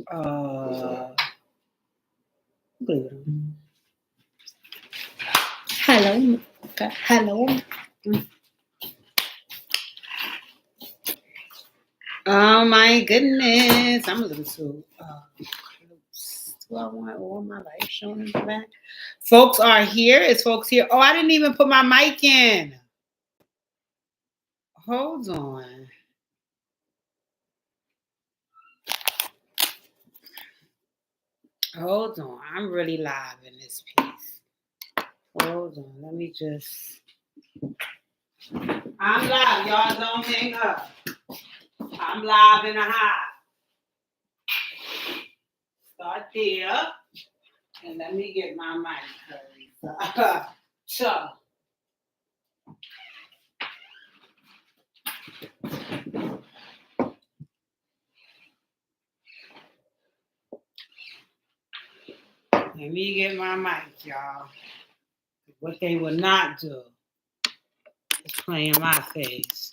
Hello. Hello. Oh my goodness. I'm a little too close. Do I want all my life shown in the back? Folks are here. Is folks here? Oh, I didn't even put my mic in. Hold on. Hold on. I'm really live in this piece. Hold on. Let me just. I'm live. Y'all don't hang up. I'm live in the hive. Start there. And let me get my mic. So. Let me get my mic, y'all. What they will not do is play in my face.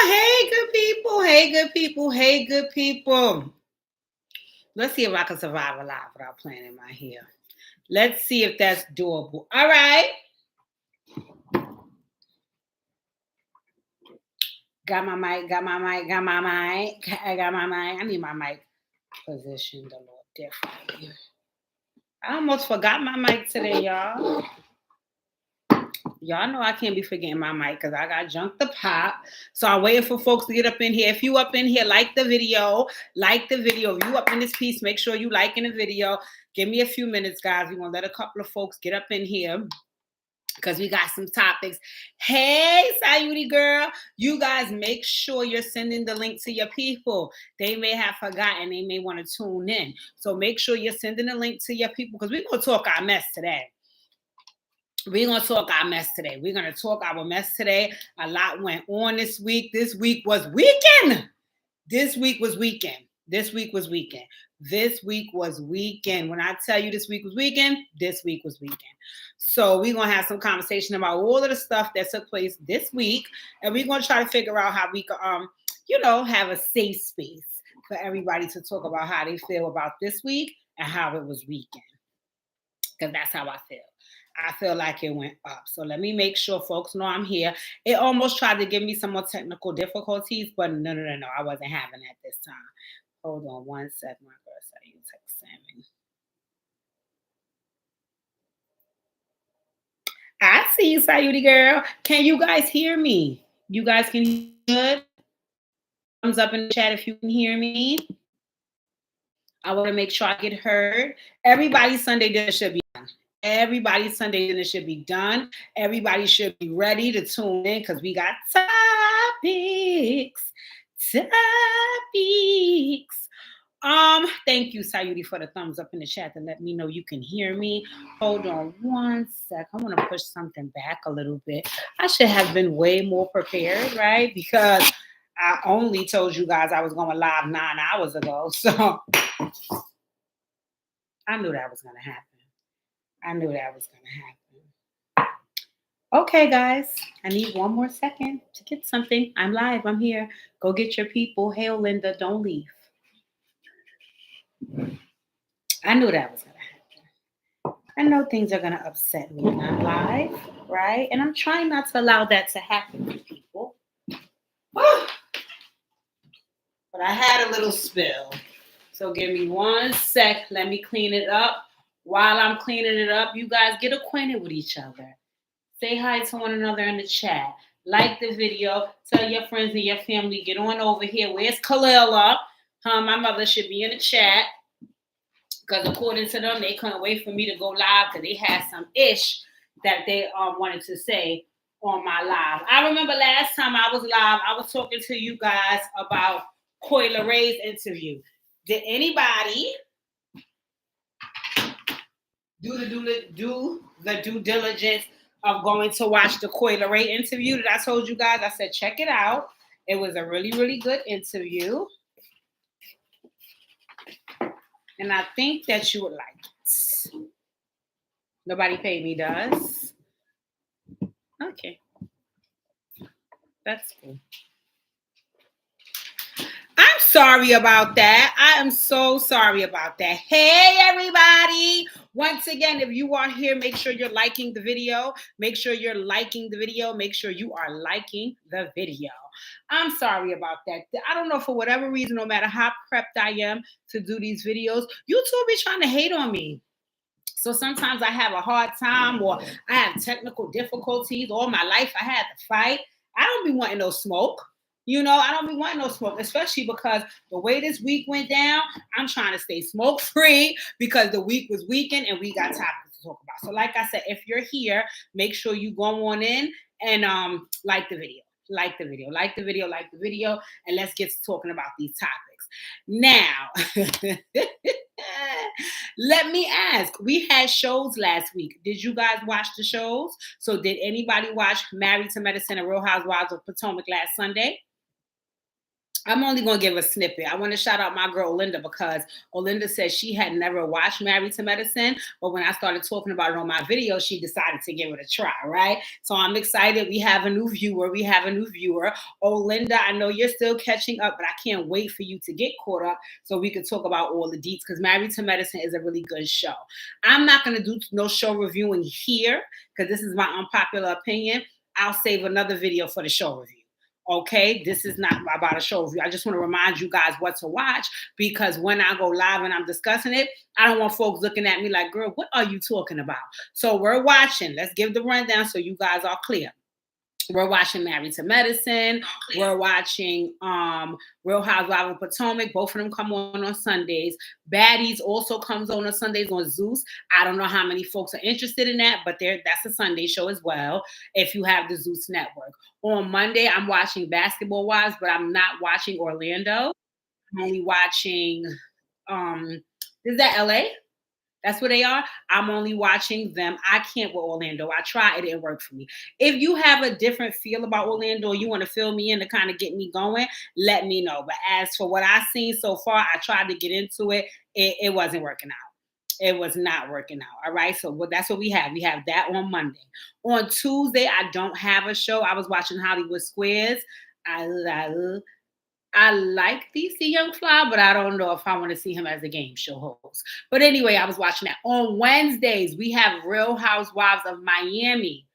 Hey, good people. Hey, good people. Hey, good people. Let's see if I can survive alive without playing in my hair. Let's see if that's doable. All right. Got my mic, got my mic, got my mic. I got my mic. I need my mic positioned a little differently. I almost forgot my mic today, y'all. Y'all know I can't be forgetting my mic because I got junk to pop. So I'm waiting for folks to get up in here. If you up in here, like the video. If you up in this piece, make sure you liking the video. Give me a few minutes, guys. We're going to let a couple of folks get up in here because we got some topics. Hey, Sayuri girl. You guys make sure you're sending the link to your people. They may have forgotten. They may want to tune in. So make sure you're sending the link to your people because we're going to talk our mess today. We're going to talk our mess today. We're going to talk our mess today. A lot went on this week. This week was weekend. This week was weekend. When I tell you this week was weekend, this week was weekend. So we're going to have some conversation about all of the stuff that took place this week. And we're going to try to figure out how we can, have a safe space for everybody to talk about how they feel about this week and how it was weekend. Because that's how I feel. I feel like it went up. So let me make sure folks know I'm here. It almost tried to give me some more technical difficulties, but no. I wasn't having that this time. Hold on one sec, my girl. So you text me. I see you, Sayuri girl. Can you guys hear me? You guys can hear me good? Thumbs up in the chat if you can hear me. I want to make sure I get heard. Everybody's Sunday dinner should be done. Everybody's Sunday dinner should be done. Everybody should be ready to tune in because we got topics. Thank you, Sayuri, for the thumbs up in the chat to let me know you can hear me. Hold on one sec. I want to push something back a little bit. I should have been way more prepared, right? Because I only told you guys I was going live 9 hours ago. So I knew that was going to happen. Okay, guys. I need one more second to get something. I'm live. I'm here. Go get your people. Hail, Linda. Don't leave. I knew that was going to happen. I know things are going to upset me when I'm live, right? And I'm trying not to allow that to happen to people. But I had a little spill. So give me one sec. Let me clean it up. While I'm cleaning it up, you guys get acquainted with each other. Say hi to one another in the chat. Like the video. Tell your friends and your family. Get on over here. Where's Kalila? My mother should be in the chat. Because according to them, they couldn't wait for me to go live because they had some ish that they wanted to say on my live. I remember last time I was live, I was talking to you guys about Coyle Ray's interview. Did anybody do the due diligence of going to watch the Coyle Ray interview that I told you guys. I said, check it out. It was a really, really good interview. And I think that you would like it. Nobody paid me, does? Okay. That's cool. I'm sorry about that. I am so sorry about that. Hey, everybody. Once again, if you are here, make sure you're liking the video. Make sure you're liking the video. Make sure you are liking the video. I'm sorry about that. I don't know, for whatever reason, no matter how prepped I am to do these videos, YouTube be trying to hate on me. So sometimes I have a hard time, or I have technical difficulties. All my life I had to fight. I don't be wanting no smoke. I don't be wanting no smoke, especially because the way this week went down, I'm trying to stay smoke free because the week was weekend and we got topics to talk about. So like I said, if you're here, make sure you go on in and like the video. Like the video, like the video, like the video, and let's get to talking about these topics. Now, let me ask, we had shows last week. Did you guys watch the shows? So did anybody watch Married to Medicine and Real Housewives of Potomac last Sunday? I'm only going to give a snippet. I want to shout out my girl, Olinda, because Olinda said she had never watched Married to Medicine, but when I started talking about it on my video, she decided to give it a try, right? So I'm excited. We have a new viewer. Olinda, I know you're still catching up, but I can't wait for you to get caught up so we can talk about all the deets, because Married to Medicine is a really good show. I'm not going to do no show reviewing here because this is my unpopular opinion. I'll save another video for the show review. Okay, this is not about a show review. I just want to remind you guys what to watch, because when I go live and I'm discussing it, I don't want folks looking at me like, girl, what are you talking about? So we're watching. Let's give the rundown so you guys are clear. We're watching Married to Medicine. We're watching Real Housewives of Potomac. Both of them come on Sundays. Baddies also comes on Sundays on Zeus. I don't know how many folks are interested in that, but that's a Sunday show as well if you have the Zeus network. On Monday, I'm watching Basketball Wives, but I'm not watching Orlando. I'm only watching, is that LA? That's where they are. I'm only watching them. I can't with Orlando. I tried. It didn't work for me. If you have a different feel about Orlando, or you want to fill me in to kind of get me going, let me know. But as for what I've seen so far, I tried to get into it. It wasn't working out. It was not working out. All right. So that's what we have. We have that on Monday. On Tuesday, I don't have a show. I was watching Hollywood Squares. I like DC Young Fly, but I don't know if I want to see him as a game show host. But anyway, I was watching that. On Wednesdays, we have Real Housewives of Miami.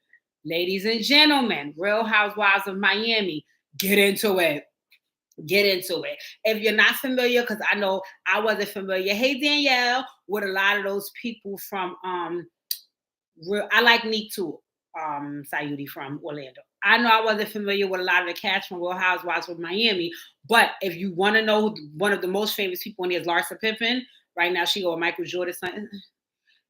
Ladies and gentlemen, Real Housewives of Miami. Get into it. Get into it. If you're not familiar, because I know I wasn't familiar. Hey, Danielle, with a lot of those people from I like Nick too, Sayudi from Orlando. I know I wasn't familiar with a lot of the cast from Real Housewives of Miami, but if you want to know, one of the most famous people in here is Larsa Pippen. Right now, she go with Michael Jordan.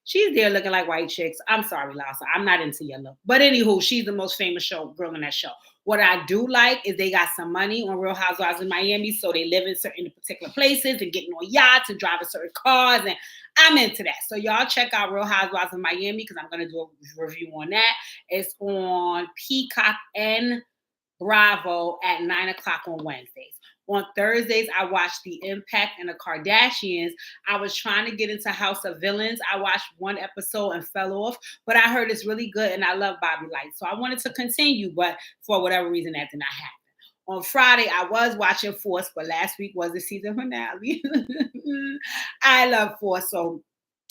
She's there looking like white chicks. I'm sorry, Larsa. I'm not into your look. But anywho, she's the most famous girl in that show. What I do like is they got some money on Real Housewives in Miami, so they live in certain particular places and getting on yachts and driving certain cars, and I'm into that. So y'all check out Real Housewives of Miami, because I'm going to do a review on that. It's on Peacock and Bravo at 9 o'clock on Wednesdays. On Thursdays, I watched The Impact and the Kardashians. I was trying to get into House of Villains. I watched one episode and fell off, but I heard it's really good, and I love Bobby Light. So I wanted to continue, but for whatever reason, that did not happen. On Friday, I was watching Force, but last week was the season finale. I love Force, so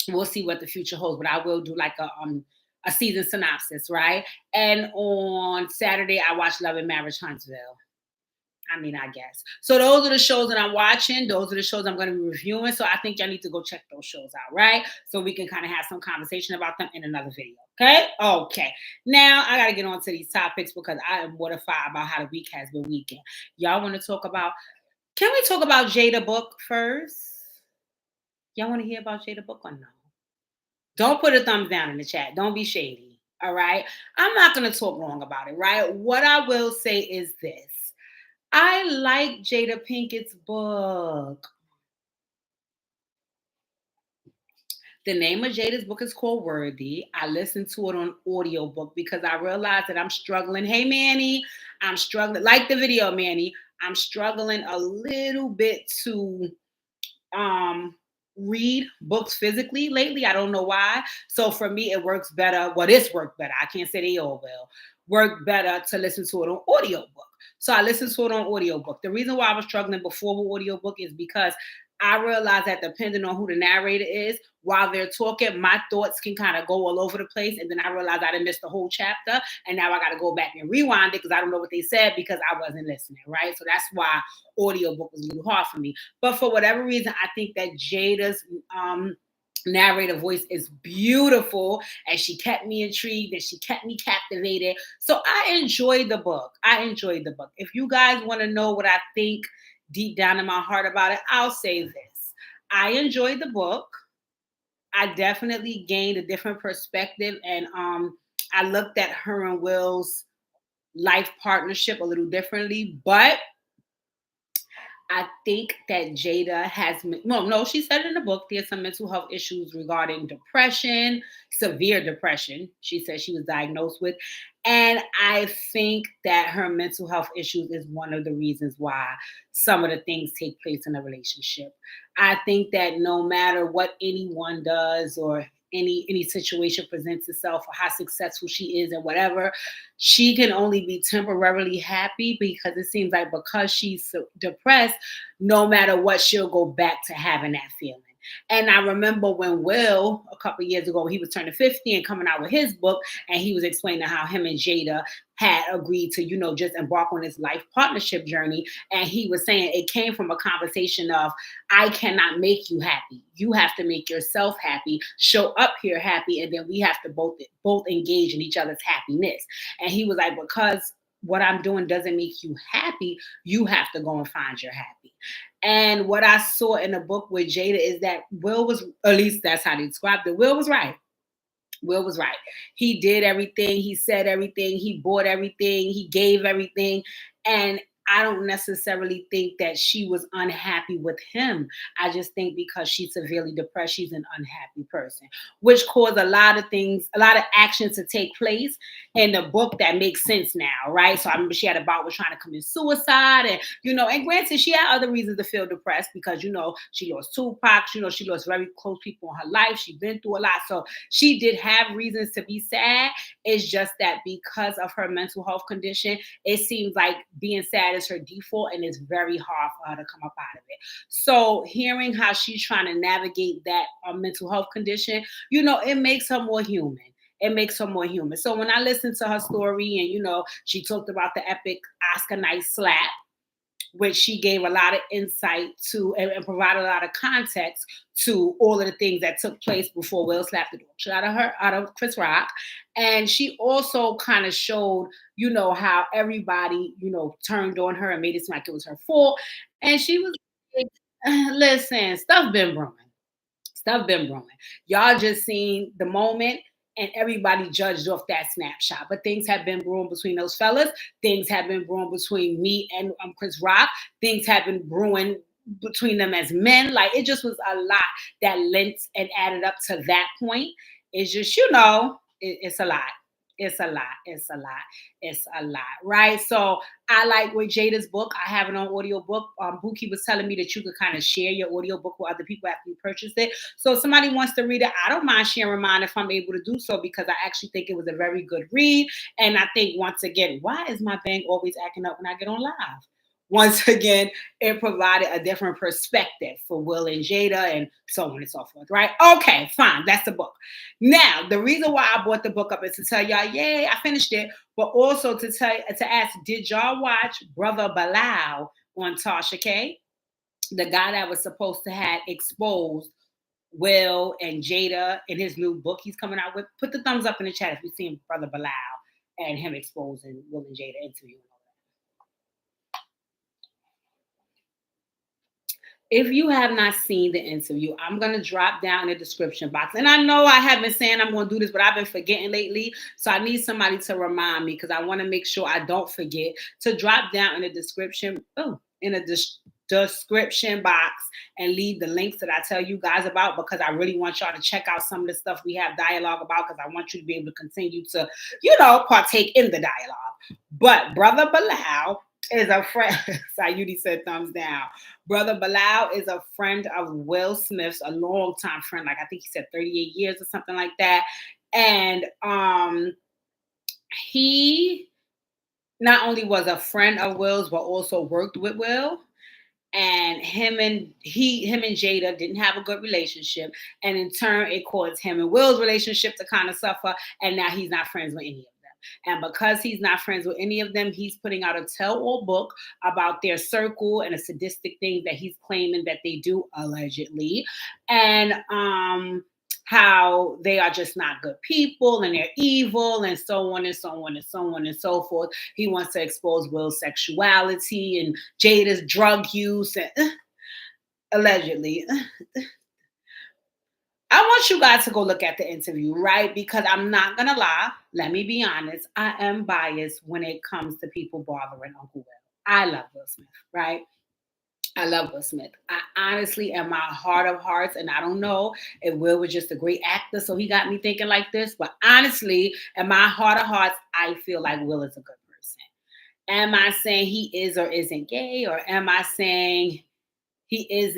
we'll see what the future holds, but I will do like a season synopsis, right? And on Saturday, I watched Love and Marriage Huntsville. I mean, I guess. So those are the shows that I'm watching. Those are the shows I'm going to be reviewing. So I think y'all need to go check those shows out, right? So we can kind of have some conversation about them in another video. Okay? Okay. Now I got to get on to these topics because I am mortified about how the week has been weekend. Y'all want to talk about, can we talk about Jada book first? Y'all want to hear about Jada book or no? Don't put a thumbs down in the chat. Don't be shady. All right? I'm not going to talk long about it, right? What I will say is this. I like Jada Pinkett's book. The name of Jada's book is called Worthy. I listened to it on audiobook because I realized that I'm struggling. Hey, Manny, I'm struggling. Like the video, Manny, I'm struggling a little bit to um read books physically lately. I don't know why. So for me, it works better. Well, this worked better. I can't say they all will. Work better to listen to it on audiobook. So I listened to it on audiobook. The reason why I was struggling before with audiobook is because I realized that depending on who the narrator is, while they're talking, my thoughts can kind of go all over the place. And then I realized I didn't miss the whole chapter. And now I got to go back and rewind it because I don't know what they said because I wasn't listening, right? So that's why audiobook was a little hard for me. But for whatever reason, I think that Jada's narrator voice is beautiful and she kept me intrigued and she kept me captivated. So I enjoyed the book. If you guys want to know what I think deep down in my heart about it, I'll say this. I enjoyed the book. I definitely gained a different perspective, and I looked at her and Will's life partnership a little differently, but I think that Jada has, well, no, she said in the book there's some mental health issues regarding depression, severe depression. She said she was diagnosed with. And I think that her mental health issues is one of the reasons why some of the things take place in a relationship. I think that no matter what anyone does or any situation presents itself or how successful she is and whatever, she can only be temporarily happy because it seems like because she's so depressed, no matter what, she'll go back to having that feeling. And I remember when Will, a couple of years ago, he was turning 50 and coming out with his book, and he was explaining how him and Jada had agreed to, just embark on this life partnership journey. And he was saying it came from a conversation of, I cannot make you happy. You have to make yourself happy, show up here happy, and then we have to both engage in each other's happiness. And he was like, because what I'm doing doesn't make you happy, you have to go and find your happy. And what I saw in the book with Jada is that Will was, at least that's how they described it, Will was right. Will was right. He did everything. He said everything. He bought everything. He gave everything. And I don't necessarily think that she was unhappy with him. I just think because she's severely depressed, she's an unhappy person, which caused a lot of things, a lot of actions to take place in the book that makes sense now, right? So I remember she had a bout with trying to commit suicide, and and granted, she had other reasons to feel depressed because she lost Tupac, she lost very close people in her life. She's been through a lot, so she did have reasons to be sad. It's just that because of her mental health condition, it seems like being sad is her default, and it's very hard for her to come up out of it. So hearing how she's trying to navigate that mental health condition, it makes her more human. It makes her more human. So when I listened to her story and, she talked about the epic Oscar night slap, which she gave a lot of insight to and provided a lot of context to all of the things that took place before Will slapped the dog shit out of Chris Rock. And she also kind of showed, how everybody, turned on her and made it seem like it was her fault. And she was like, listen, stuff been brewing. Stuff been brewing. Y'all just seen the moment and everybody judged off that snapshot. But things have been brewing between those fellas. Things have been brewing between me and Chris Rock. Things have been brewing between them as men. Like, it just was a lot that lent and added up to that point. It's just, it's a lot. It's a lot. It's a lot. It's a lot. Right. So I like with Jada's book. I have it on audiobook. Buki was telling me that you could kind of share your audiobook with other people after you purchase it. So if somebody wants to read it, I don't mind sharing mine if I'm able to do so, because I actually think it was a very good read. And I think, once again, why is my bank always acting up when I get on live? Once again, it provided a different perspective for Will and Jada and so on and so forth, right? Okay, fine. That's the book. Now, the reason why I bought the book up is to tell y'all, yay, I finished it, but also to ask, did y'all watch Brother Billal on Tasha K? The guy that was supposed to have exposed Will and Jada in his new book he's coming out with. Put the thumbs up in the chat if you've seen Brother Billal and him exposing Will and Jada interview. If you have not seen the interview, I'm going to drop down in the description box. And I know I have been saying I'm going to do this, but I've been forgetting lately. So I need somebody to remind me, because I want to make sure I don't forget to drop down in the description. description box and leave the links that I tell you guys about, because I really want y'all to check out some of the stuff we have dialogue about, because I want you to be able to continue to, partake in the dialogue. But Brother Billal is a friend. Sayudi said thumbs down. Brother Billal is a friend of Will Smith's, a long time friend, like I think he said 38 years or something like that. And he not only was a friend of Will's, but also worked with Will. And him and Jada didn't have a good relationship, and in turn, it caused him and Will's relationship to kind of suffer. And now he's not friends with any of them. And because he's not friends with any of them, he's putting out a tell-all book about their circle and the sadistic things that he's claiming that they do, allegedly, and how they are just not good people and they're evil and so on and so on and so on and so forth. He wants to expose Will's sexuality and Jada's drug use and allegedly. I want you guys to go look at the interview, right? Because I'm not going to lie. Let me be honest. I am biased when it comes to people bothering Uncle Will. I love Will Smith, right? I love Will Smith. I honestly, in my heart of hearts, and I don't know if Will was just a great actor, so he got me thinking like this, but honestly, in my heart of hearts, I feel like Will is a good person. Am I saying he is or isn't gay, or am I saying he is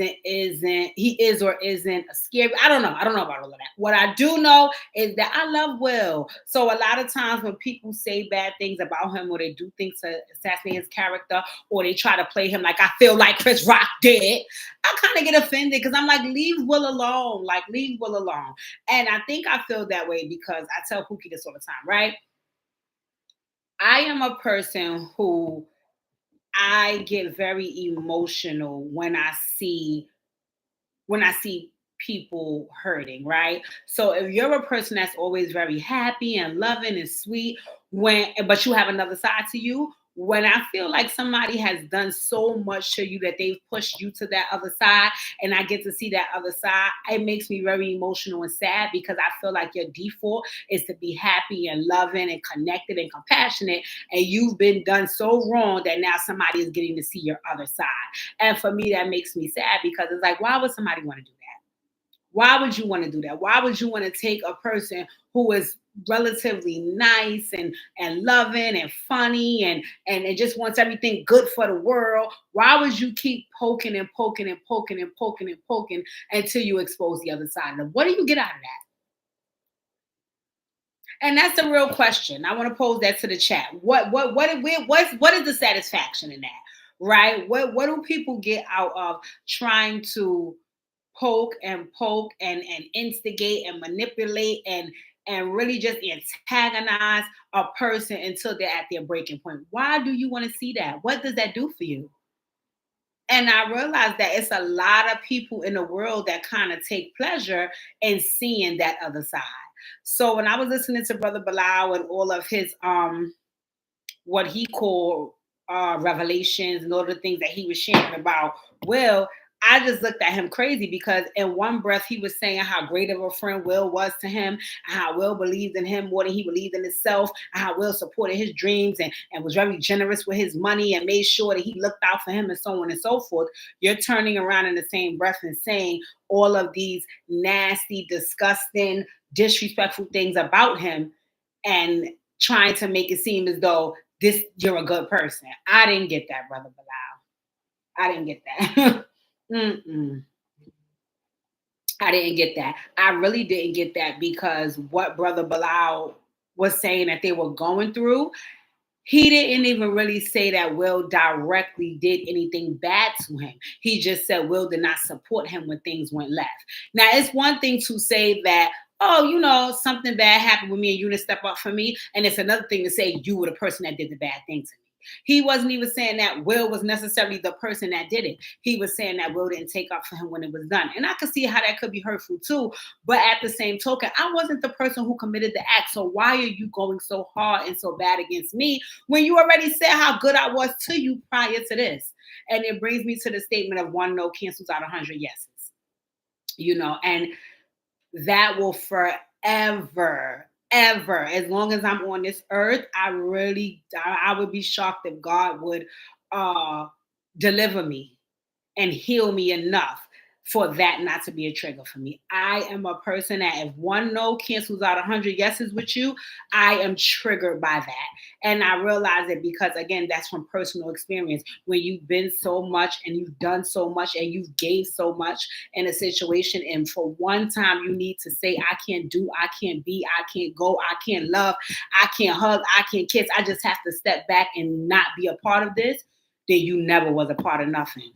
or isn't a scary? I don't know. I don't know about all of that. What I do know is that I love Will. So a lot of times when people say bad things about him, or they do things to assassinate his character, or they try to play him like I feel like Chris Rock did, I kind of get offended, because I'm like, leave Will alone. Like, leave Will alone. And I think I feel that way because I tell Pookie this all the time, right? I am a person who, I get very emotional when I see people hurting, right? So if you're a person that's always very happy and loving and sweet, but you have another side to you, when I feel like somebody has done so much to you that they've pushed you to that other side, and I get to see that other side, it makes me very emotional and sad, because I feel like your default is to be happy and loving and connected and compassionate, and you've been done so wrong that now somebody is getting to see your other side. And for me, that makes me sad, because it's like, why would somebody want to do that? Why would you want to do that? Why would you want to take a person who is relatively nice and loving and funny and just wants everything good for the world? Why would you keep poking and poking and poking and poking and poking until you expose the other side? And what do you get out of that? And that's a real question. I want to pose that to the chat. What is the satisfaction in that? Right? What do people get out of trying to poke and instigate and manipulate and really just antagonize a person until they're at their breaking point? Why do you want to see that? What does that do for you? And I realized that it's a lot of people in the world that kind of take pleasure in seeing that other side. So when I was listening to Brother Billal and all of his what he called revelations and all the things that he was sharing about Will, I just looked at him crazy, because in one breath he was saying how great of a friend Will was to him, and how Will believed in him more than he believed in himself, and how Will supported his dreams and was very generous with his money and made sure that he looked out for him and so on and so forth. You're turning around in the same breath and saying all of these nasty, disgusting, disrespectful things about him and trying to make it seem as though you're a good person. I didn't get that, Brother Billal. I didn't get that. I didn't get that. I really didn't get that, because what Brother Billal was saying that they were going through, he didn't even really say that Will directly did anything bad to him. He just said Will did not support him when things went left. Now, it's one thing to say that, oh, something bad happened with me and you didn't step up for me. And it's another thing to say you were the person that did the bad thing to me. He wasn't even saying that Will was necessarily the person that did it. He was saying that Will didn't take up for him when it was done. And I could see how that could be hurtful too. But at the same token, I wasn't the person who committed the act. So why are you going so hard and so bad against me when you already said how good I was to you prior to this? And it brings me to the statement of 1 no cancels out 100 yeses. And that will forever, ever, as long as I'm on this earth, I would be shocked if God would deliver me and heal me enough for that not to be a trigger for me. I am a person that if one no cancels out 100 yeses with you, I am triggered by that. And I realize it because, again, that's from personal experience. When you've been so much and you've done so much and you've gave so much in a situation, and for one time you need to say, I can't do, I can't be, I can't go, I can't love, I can't hug, I can't kiss, I just have to step back and not be a part of this, then you never was a part of nothing.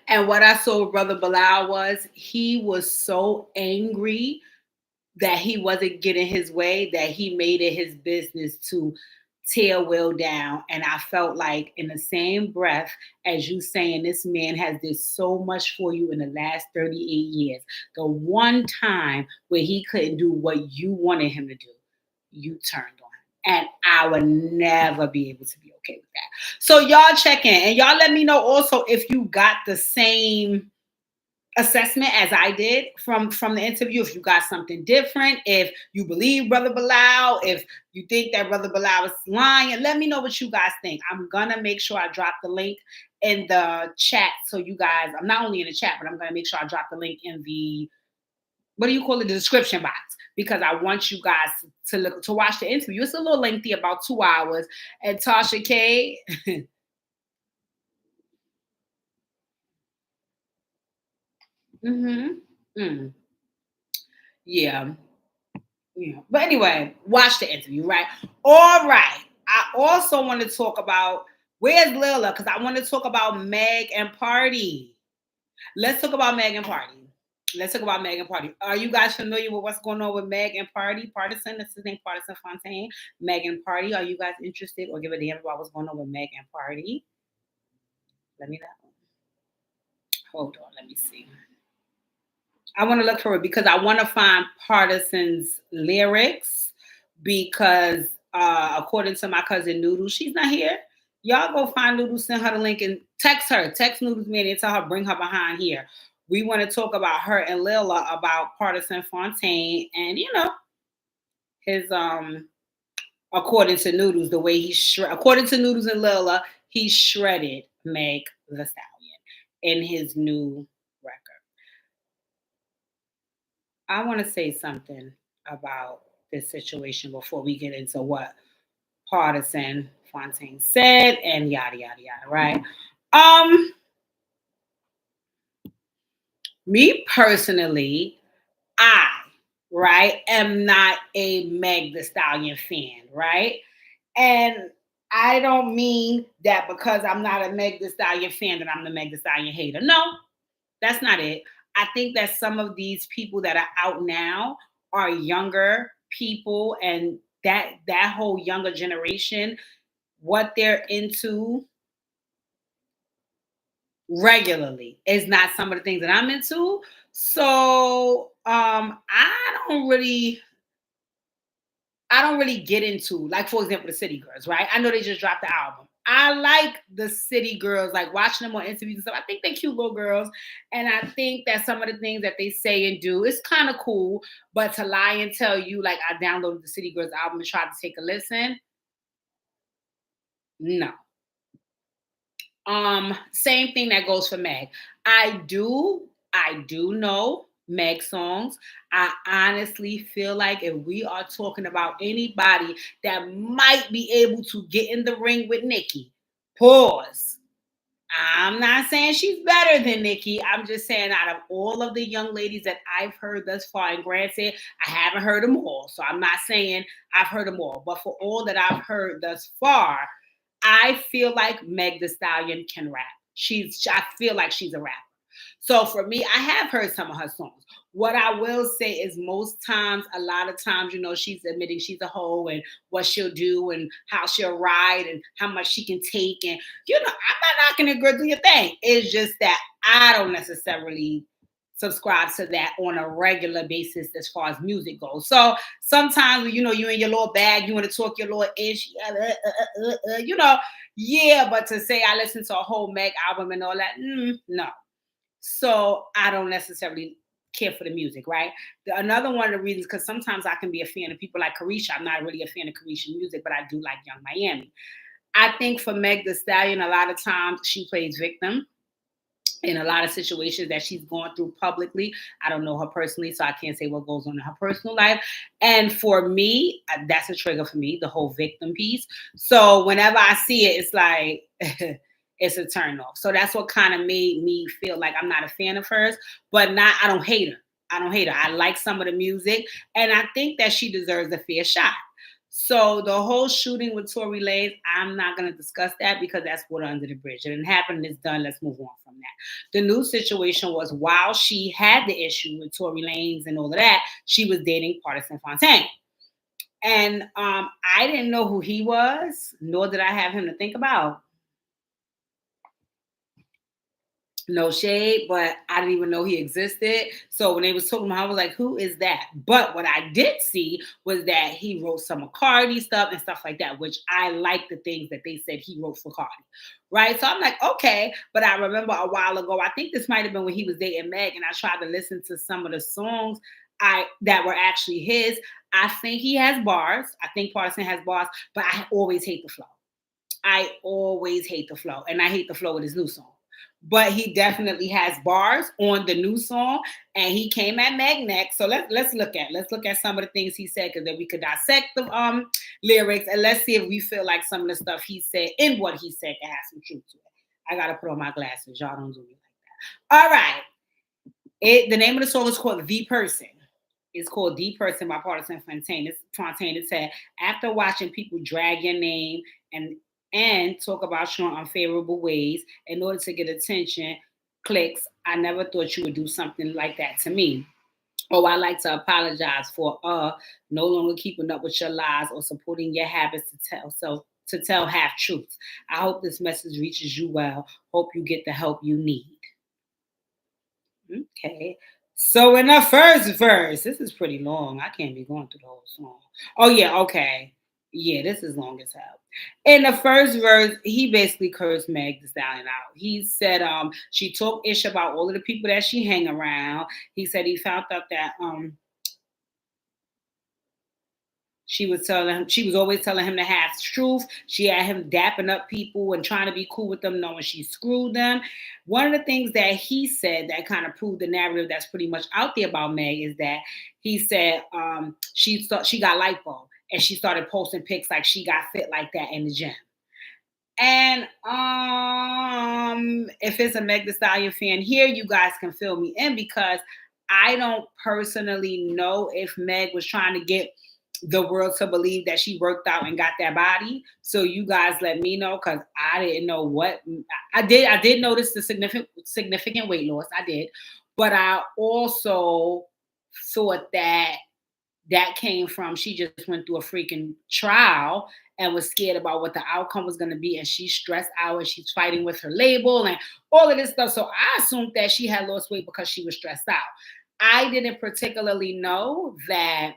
And what I saw with Brother Billal was he was so angry that he wasn't getting his way that he made it his business to tear Will down. And I felt like, in the same breath as you saying this man has did so much for you in the last 38 years, the one time where he couldn't do what you wanted him to do, you turned on him. And I would never be able to be okay with that. So y'all check in and y'all let me know also if you got the same assessment as I did from the interview. If you got something different, if you believe Brother Billal, if you think that Brother Billal is lying, let me know what you guys think. I'm gonna make sure I drop the link in the chat so you guys. I'm not only in the chat, but I'm gonna make sure I drop the link in the, what do you call it, the description box, because I want you guys to look to watch the interview. It's a little lengthy, about 2 hours. And Tasha K. Mm-hmm. Mm. Yeah. Yeah. But anyway, watch the interview, right? All right. I also want to talk about, where's Lila? Because I want to talk about Meg and Pardy. Let's talk about Meg and Pardy. Let's talk about Meg and Pardy. Are you guys familiar with what's going on with Meg and Pardy? Pardison, that's his name, Pardison Fontaine. Meg and Pardy. Are you guys interested or give a damn about what's going on with Meg and Pardy? Let me know. Hold on, let me see. I want to look for it because I want to find Partison's lyrics because according to my cousin Noodle, she's not here. Y'all go find Noodle, send her the link and text her. Text Noodle's man and tell her bring her behind here. We want to talk about her and Lila about Pardison Fontaine and his according to Noodles the way according to Noodles and Lila, he shredded Meg the Stallion in his new record. I want to say something about this situation before we get into what Partisan Fontaine said and yada yada yada, right? Um, Me personally, I right am not a Meg the Stallion fan, right? And I don't mean that because I'm not a Meg the Stallion fan that I'm the Meg the Stallion hater. No, that's not it. I think that some of these people that are out now are younger people, and that whole younger generation, what they're into regularly is not some of the things that I'm into. So I don't really get into, like, for example, the City Girls, right? I know they just dropped the album. I like the City Girls, like watching them on interviews and stuff. I think they're cute little girls. And I think that some of the things that they say and do is kind of cool. But to lie and tell you, like, I downloaded the City Girls album and tried to take a listen, no. Same thing that goes for Meg. I do know Meg songs. I honestly feel like if we are talking about anybody that might be able to get in the ring with Nikki, pause. I'm not saying she's better than Nikki. I'm just saying out of all of the young ladies that I've heard thus far, and granted, I haven't heard them all. So I'm not saying I've heard them all. But for all that I've heard thus far, I feel like Meg the Stallion can rap. I feel like she's a rapper. So for me, I have heard some of her songs. What I will say is most times, a lot of times, she's admitting she's a hoe and what she'll do and how she'll ride and how much she can take. And, I'm not knocking the girl, do your thing. It's just that I don't necessarily subscribe to that on a regular basis as far as music goes. So sometimes, you in your little bag, you want to talk your little ish, yeah, but to say I listen to a whole Meg album and all that, no. So I don't necessarily care for the music, right? Another one of the reasons, because sometimes I can be a fan of people like Carisha. I'm not really a fan of Carisha music, but I do like Young Miami. I think for Meg Thee Stallion, a lot of times she plays victim in a lot of situations that she's going through publicly. I don't know her personally, so I can't say what goes on in her personal life. And for me, that's a trigger for me, the whole victim piece. So whenever I see it, it's like it's a turn off. So that's what kind of made me feel like I'm not a fan of hers, but not I don't hate her. I don't hate her. I like some of the music, and I think that she deserves a fair shot. So the whole shooting with Tory Lanez, I'm not going to discuss that because that's water under the bridge. It didn't happen. It's done. Let's move on from that. The new situation was while she had the issue with Tory Lanez and all of that, she was dating Pardison Fontaine. And I didn't know who he was, nor did I have him to think about. No shade, but I didn't even know he existed. So when they was talking about, I was like, who is that? But what I did see was that he wrote some of Cardi stuff and stuff like that, which I like the things that they said he wrote for Cardi. Right. So I'm like, okay. But I remember a while ago, I think this might have been when he was dating Meg, and I tried to listen to some of the songs that were actually his. I think he has bars. I think Pardison has bars, but I always hate the flow. I always hate the flow. And I hate the flow with his new song. But he definitely has bars on the new song, and he came at Meg next. So let's look at some of the things he said, because then we could dissect the lyrics, and let's see if we feel like some of the stuff he said in what he said can have some truth to it. I gotta put on my glasses. Y'all don't do me like that. All right. The name of the song is called The Person. It's called The Person by Pardison Fontaine. It said, after watching people drag your name and talk about you in unfavorable ways in order to get attention, clicks, I never thought you would do something like that to me. Oh, I like to apologize for no longer keeping up with your lies or supporting your habits to tell half truths. I hope this message reaches you well. Hope you get the help you need. Okay. So in the first verse, this is pretty long. I can't be going through the whole song. Oh yeah, okay. Yeah, this is long as hell. In the first verse, he basically cursed Meg Thee Stallion out. He said she talked ish about all of the people that she hang around. He said he found out that she was always telling him the half truth. She had him dapping up people and trying to be cool with them, knowing she screwed them. One of the things that he said that kind of proved the narrative that's pretty much out there about Meg is that he said she got lipo, and she started posting pics like she got fit like that in the gym. And if it's a Meg Thee Stallion fan here, you guys can fill me in, because I don't personally know if Meg was trying to get the world to believe that she worked out and got that body. So you guys let me know, because I didn't know what I did. I did notice the significant weight loss. I did, but I also thought that came from she just went through a freaking trial and was scared about what the outcome was going to be, and she's stressed out and she's fighting with her label and all of this stuff. So I assumed that she had lost weight because she was stressed out. I didn't particularly know that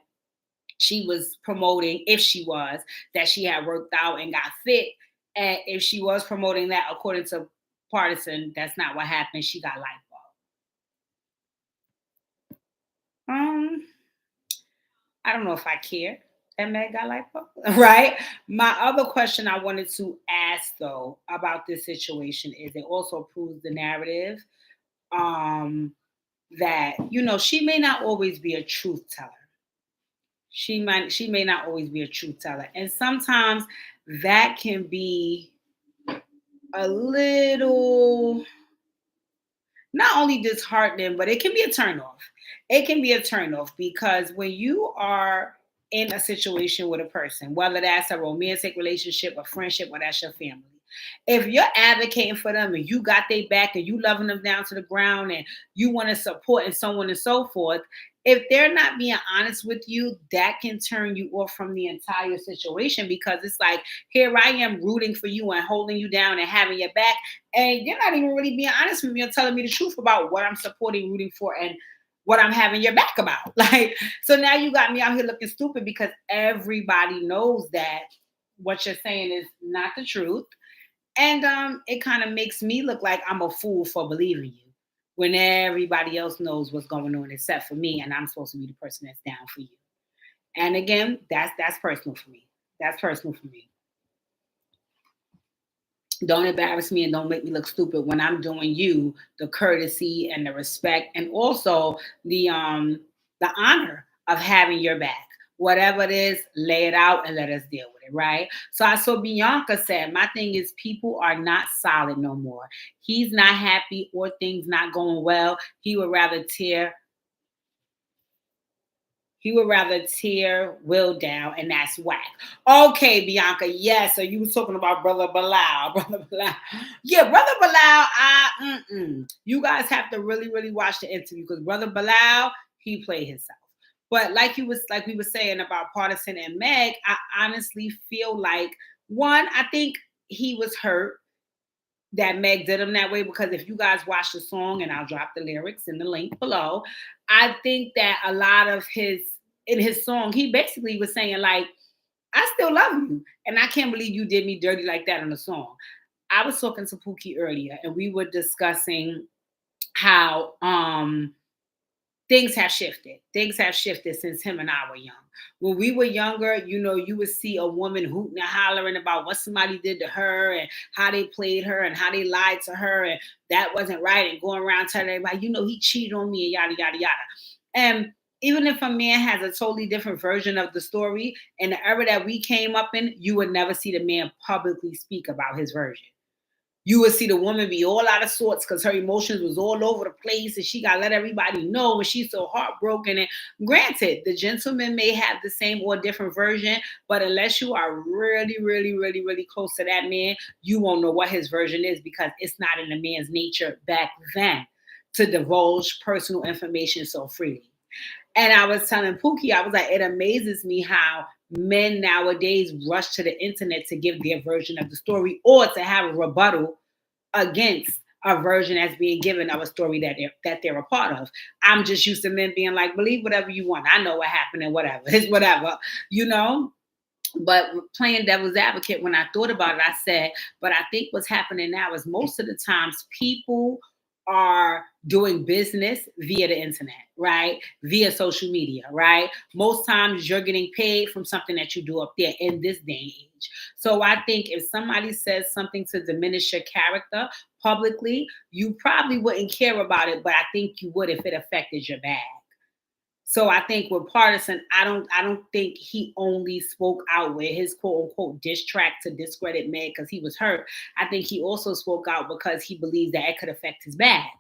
she was promoting, if she was, that she had worked out and got fit. And if she was promoting that, according to Pardison, that's not what happened. She got lipo. I don't know if I care that Meg got lipo, right? My other question I wanted to ask, though, about this situation is it also proves the narrative that, she may not always be a truth teller. She may not always be a truth teller. And sometimes that can be a little, not only disheartening, but it can be a turnoff. It can be a turnoff because when you are in a situation with a person, whether that's a romantic relationship, a friendship, or that's your family, if you're advocating for them and you got their back and you loving them down to the ground and you want to support and so on and so forth, if they're not being honest with you, that can turn you off from the entire situation, because it's like, here I am rooting for you and holding you down and having your back, and you're not even really being honest with me or telling me the truth about what I'm supporting, rooting for, and what I'm having your back about. Like, so now you got me out here looking stupid because everybody knows that what you're saying is not the truth. And it kind of makes me look like I'm a fool for believing you when everybody else knows what's going on except for me, and I'm supposed to be the person that's down for you. And again, that's personal for me. That's personal for me. Don't embarrass me and don't make me look stupid when I'm doing you the courtesy and the respect and also the honor of having your back. Whatever it is, lay it out and let us deal with it, right? So I saw Bianca said, my thing is people are not solid no more. He's not happy or things not going well. He would rather tear Will down, and that's whack. Okay, Bianca. Yes. So you was talking about Brother Billal. Brother Billal. Yeah, Brother Billal. You guys have to really, really watch the interview because Brother Billal, he played himself. But like we were saying about Pardison and Meg, I honestly feel like one, I think he was hurt that Meg did him that way because if you guys watch the song, and I'll drop the lyrics in the link below, I think that a lot of in his song, he basically was saying like, I still love you, and I can't believe you did me dirty like that in the song. I was talking to Pookie earlier, and we were discussing how things have shifted. Things have shifted since him and I were young. When we were younger, you would see a woman hooting and hollering about what somebody did to her and how they played her and how they lied to her and that wasn't right and going around telling everybody, he cheated on me and yada, yada, yada. And even if a man has a totally different version of the story, in the era that we came up in, you would never see the man publicly speak about his version. You would see the woman be all out of sorts because her emotions was all over the place and she got to let everybody know and she's so heartbroken. And granted, the gentleman may have the same or different version, but unless you are really, really, really, really close to that man, you won't know what his version is because it's not in the man's nature back then to divulge personal information so freely. And I was telling Pookie, I was like, it amazes me how men nowadays rush to the internet to give their version of the story or to have a rebuttal against a version that's being given of a story that they're a part of. I'm just used to men being like, believe whatever you want. I know what happened and whatever. It's whatever, But playing devil's advocate, when I thought about it, I said, but I think what's happening now is most of the times people are doing business via the internet, right? Via social media, right? Most times you're getting paid from something that you do up there in this day and age. So I think if somebody says something to diminish your character publicly, you probably wouldn't care about it, but I think you would if it affected your bag. So I think with Pardison, I don't think he only spoke out with his quote unquote diss track to discredit Meg because he was hurt. I think he also spoke out because he believes that it could affect his bag.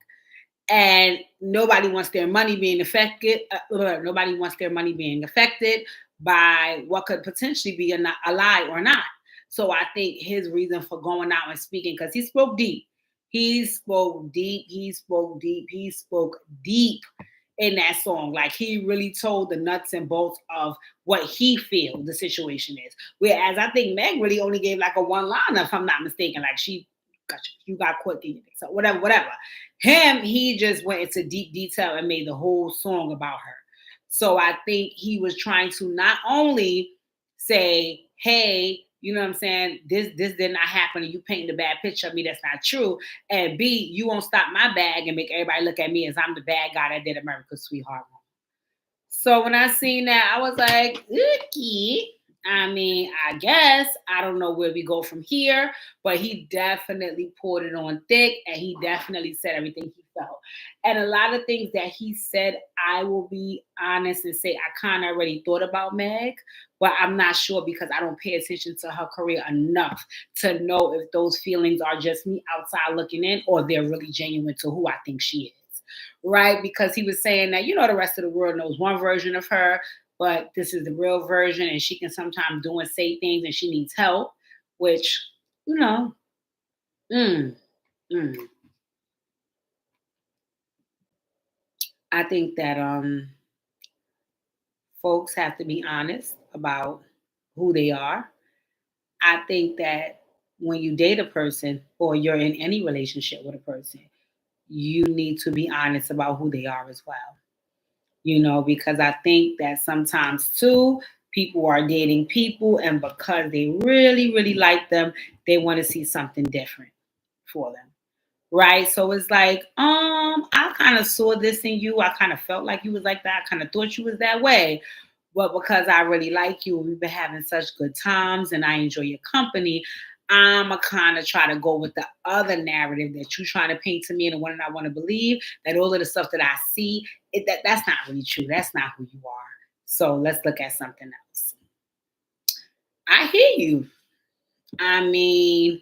And nobody wants their money being affected. Nobody wants their money being affected by what could potentially be a lie or not. So I think his reason for going out and speaking, because he spoke deep. He spoke deep. He spoke deep. He spoke deep in that song. Like he really told the nuts and bolts of what he feels the situation is. Whereas I think Meg really only gave like a one liner, if I'm not mistaken. Like you got caught in your so whatever. Him, he just went into deep detail and made the whole song about her. So I think he was trying to not only say, hey, you know what I'm saying? This did not happen, and you painting a bad picture of me. That's not true. And B, you won't stop my bag and make everybody look at me as I'm the bad guy that did America's Sweetheart. So when I seen that, I was like, okay. I mean, I guess I don't know where we go from here, but he definitely poured it on thick and he definitely said everything he felt. And a lot of things that he said, I will be honest and say I kind of already thought about Meg, but I'm not sure because I don't pay attention to her career enough to know if those feelings are just me outside looking in or they're really genuine to who I think she is. Right? Because he was saying that, the rest of the world knows one version of her, but this is the real version, and she can sometimes do and say things, and she needs help, which, mm, mm. I think that folks have to be honest about who they are. I think that when you date a person or you're in any relationship with a person, you need to be honest about who they are as well. Because I think that sometimes too, people are dating people and because they really, really like them, they want to see something different for them. Right. So it's like, I kind of saw this in you. I kind of felt like you was like that. I kind of thought you was that way. But because I really like you, we've been having such good times and I enjoy your company, I'm kind of try to go with the other narrative that you're trying to paint to me and the one that I want to believe, that all of the stuff that I see, that's not really true. That's not who you are. So let's look at something else. I hear you. I mean,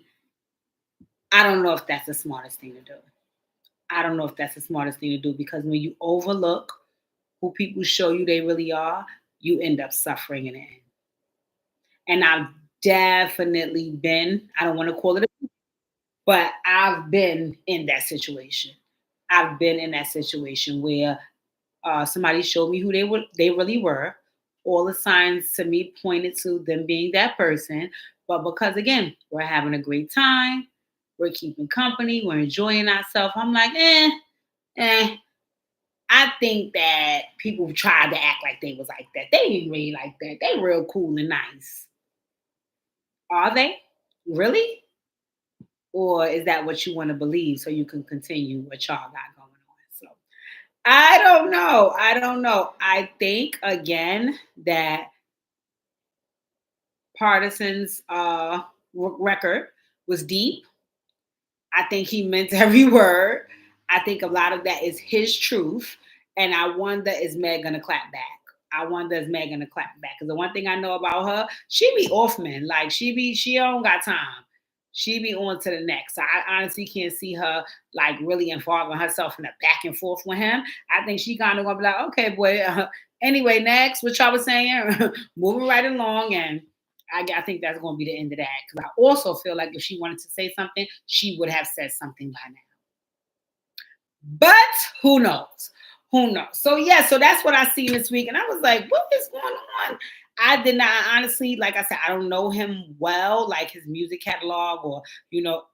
I don't know if that's the smartest thing to do. I don't know if that's the smartest thing to do because when you overlook who people show you they really are, you end up suffering in the end. And I've definitely been, I don't want to call it, but I've been in that situation. I've been in that situation where somebody showed me who they really were. All the signs to me pointed to them being that person. But because again, we're having a great time, we're keeping company, we're enjoying ourselves. I'm like, eh. I think that people tried to act like they was like that. They ain't really like that. They real cool and nice. Are they? Really? Or is that what you want to believe so you can continue what y'all got going on? So I don't know. I don't know. I think again that Pardison's record was deep. I think he meant every word. I think a lot of that is his truth. And I wonder, is Meg gonna clap back? I wonder, is Meg gonna clap back? Because the one thing I know about her, she be off, man. Like she don't got time. She be on to the next. So I honestly can't see her like really involving herself in a back and forth with him. I think she kind of gonna be like, okay, boy. Anyway, next, what y'all was saying, moving right along, and I think that's going to be the end of that. Because I also feel like if she wanted to say something, she would have said something by now. But who knows? Who knows? So yeah, so that's what I seen this week, and I was like, what is going on? I did not honestly, like I said, I don't know him well, like his music catalog or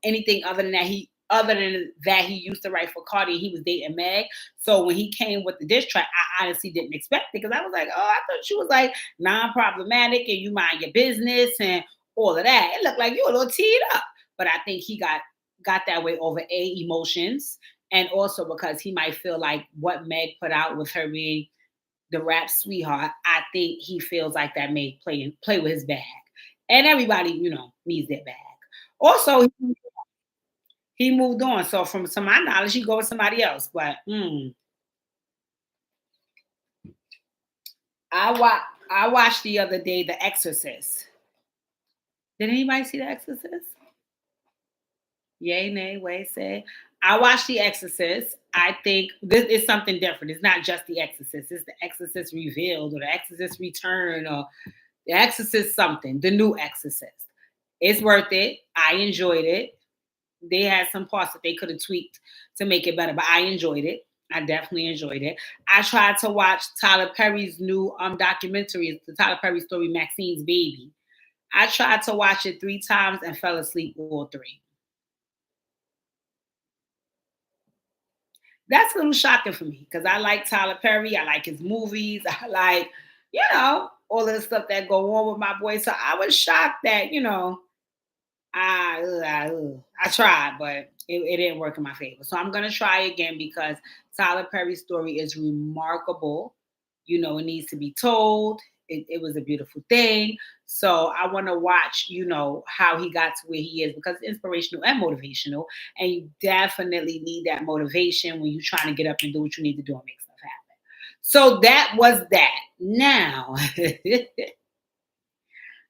anything other than that he used to write for Cardi. He was dating Meg. So when he came with the diss track, I honestly didn't expect it because I was like, oh, I thought she was like non-problematic and you mind your business and all of that. It looked like you were a little teed up. But I think he got that way over emotions and also because he might feel like what Meg put out with her being the rap sweetheart, I think he feels like that may play with his bag. And everybody, needs their bag. Also, he moved on. So from to my knowledge, he go with somebody else. But I watched the other day The Exorcist. Did anybody see The Exorcist? Yay, nay, way, say. I watched The Exorcist. I think this is something different. It's not just The Exorcist. It's The Exorcist Revealed or The Exorcist Return or The Exorcist something. The new Exorcist. It's worth it. I enjoyed it. They had some parts that they could have tweaked to make it better, but I enjoyed it. I definitely enjoyed it. I tried to watch Tyler Perry's new documentary, the Tyler Perry story, Maxine's Baby. I tried to watch it 3 times and fell asleep all 3. That's a little shocking for me because I like Tyler Perry. I like his movies. I like, all of the stuff that go on with my boy. So I was shocked that, I tried, but it didn't work in my favor. So I'm gonna try again because Tyler Perry's story is remarkable. It needs to be told. It was a beautiful thing. So I want to watch, how he got to where he is because it's inspirational and motivational. And you definitely need that motivation when you're trying to get up and do what you need to do and make stuff happen. So that was that. Now,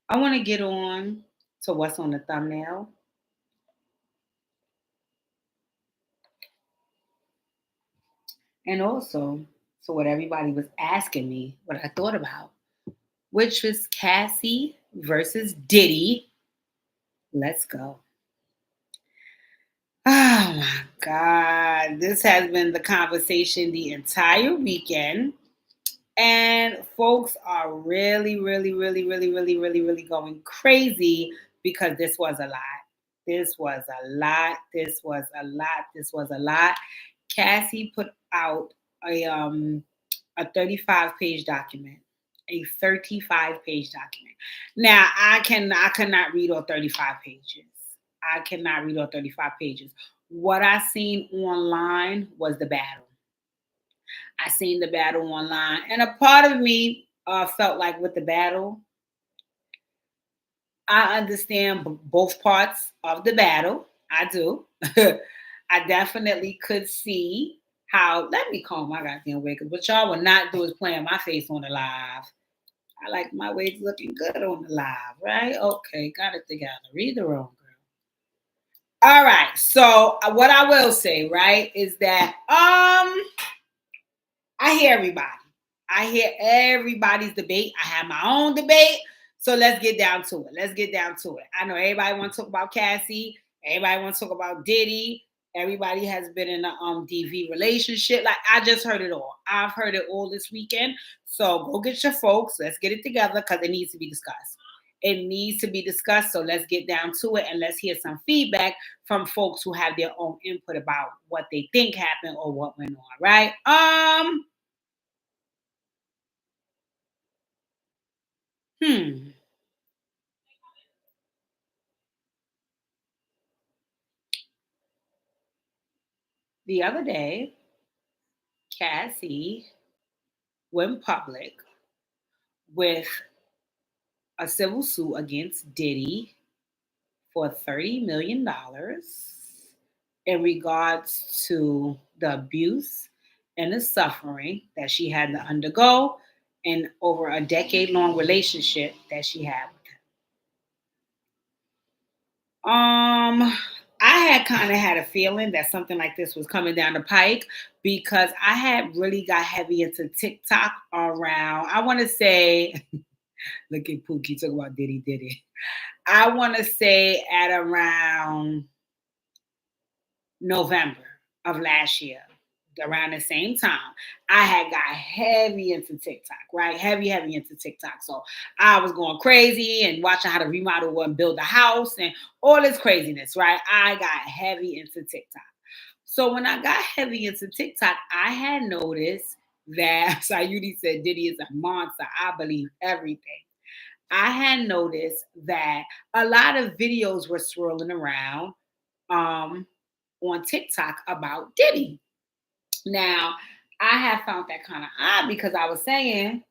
I want to get on to what's on the thumbnail. And also, so what everybody was asking me, what I thought about, which was Cassie versus Diddy. Let's go. Oh my God. This has been the conversation the entire weekend. And folks are really, really, really, really, really, really, really going crazy because this was a lot. This was a lot. This was a lot. This was a lot. Cassie put out a 35-page document, a 35-page document. Now I cannot read all 35 pages. I cannot read all 35 pages. What I seen online was the battle. I seen the battle online, and a part of me felt like with the battle, I understand both parts of the battle. I do. I definitely could see how. Let me calm my goddamn wig, because what y'all will not do is play on my face on the live. I like my wigs looking good on the live, right? Okay, got it together. Read the room, girl. All right. So what I will say, right, is that I hear everybody. I hear everybody's debate. I have my own debate. So let's get down to it. Let's get down to it. I know everybody want to talk about Cassie. Everybody want to talk about Diddy. Everybody has been in a DV relationship. Like, I just heard it all. I've heard it all this weekend. So go get your folks. Let's get it together, because it needs to be discussed. It needs to be discussed. So let's get down to it, and let's hear some feedback from folks who have their own input about what they think happened or what went on. Right? Hmm. The other day, Cassie went public with a civil suit against Diddy for $30 million in regards to the abuse and the suffering that she had to undergo in over a decade-long relationship that she had with him. I had kind of had a feeling that something like this was coming down the pike, because I had really got heavy into TikTok around, I want to say, look at Pookie talk about Diddy. I want to say at around November of last year, around the same time, I had got heavy into TikTok, right? Heavy into TikTok. So I was going crazy and watching how to remodel and build a house and all this craziness, right? I got heavy into TikTok. So when I got heavy into TikTok, I had noticed that Sayudi said Diddy is a monster. I believe everything. I had noticed that a lot of videos were swirling around um, on TikTok about Diddy. Now, I have found that kind of odd, because I was saying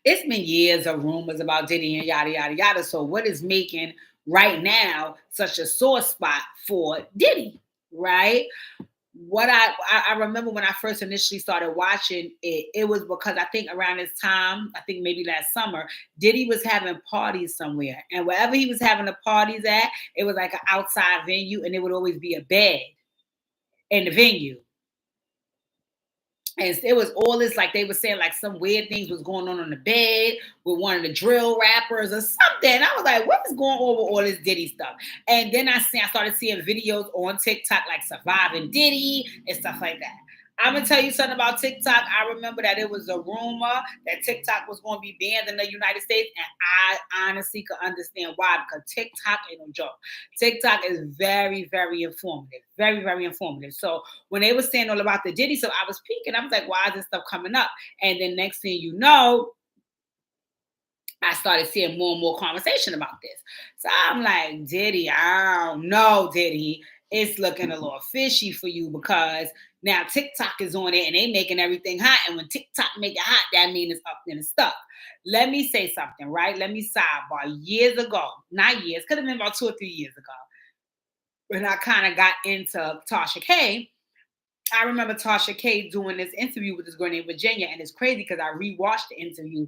it's been years of rumors about Diddy and yada, yada, yada. So, what is making right now such a sore spot for Diddy, right? What I remember when I first initially started watching it, it was because I think around this time, I think maybe last summer, Diddy was having parties somewhere. And wherever he was having the parties at, it was like an outside venue, and there would always be a bed in the venue. And it was all this, like they were saying, like some weird things was going on the bed with one of the drill rappers or something. And I was like, what is going on with all this Diddy stuff? And then I started seeing videos on TikTok, like surviving Diddy and stuff like that. I'm gonna tell you something about TikTok. I remember that it was a rumor that TikTok was going to be banned in the United States, and I honestly could understand why, because TikTok ain't no joke. TikTok is very, very informative, very, very informative. So when they were saying all about the Diddy, so I was peeking. I was like, why is this stuff coming up? And then next thing you know, I started seeing more and more conversation about this. So I'm like, Diddy, I don't know, Diddy. It's looking a little fishy for you, because now TikTok is on it and they making everything hot. And when TikTok make it hot, that means it's up and it's stuck. Let me say something, right? Let me sidebar. Years ago, not years, could have been about 2 or 3 years ago, when I kind of got into Tasha K. I remember Tasha K doing this interview with this girl named Virginia, and it's crazy because I rewatched the interview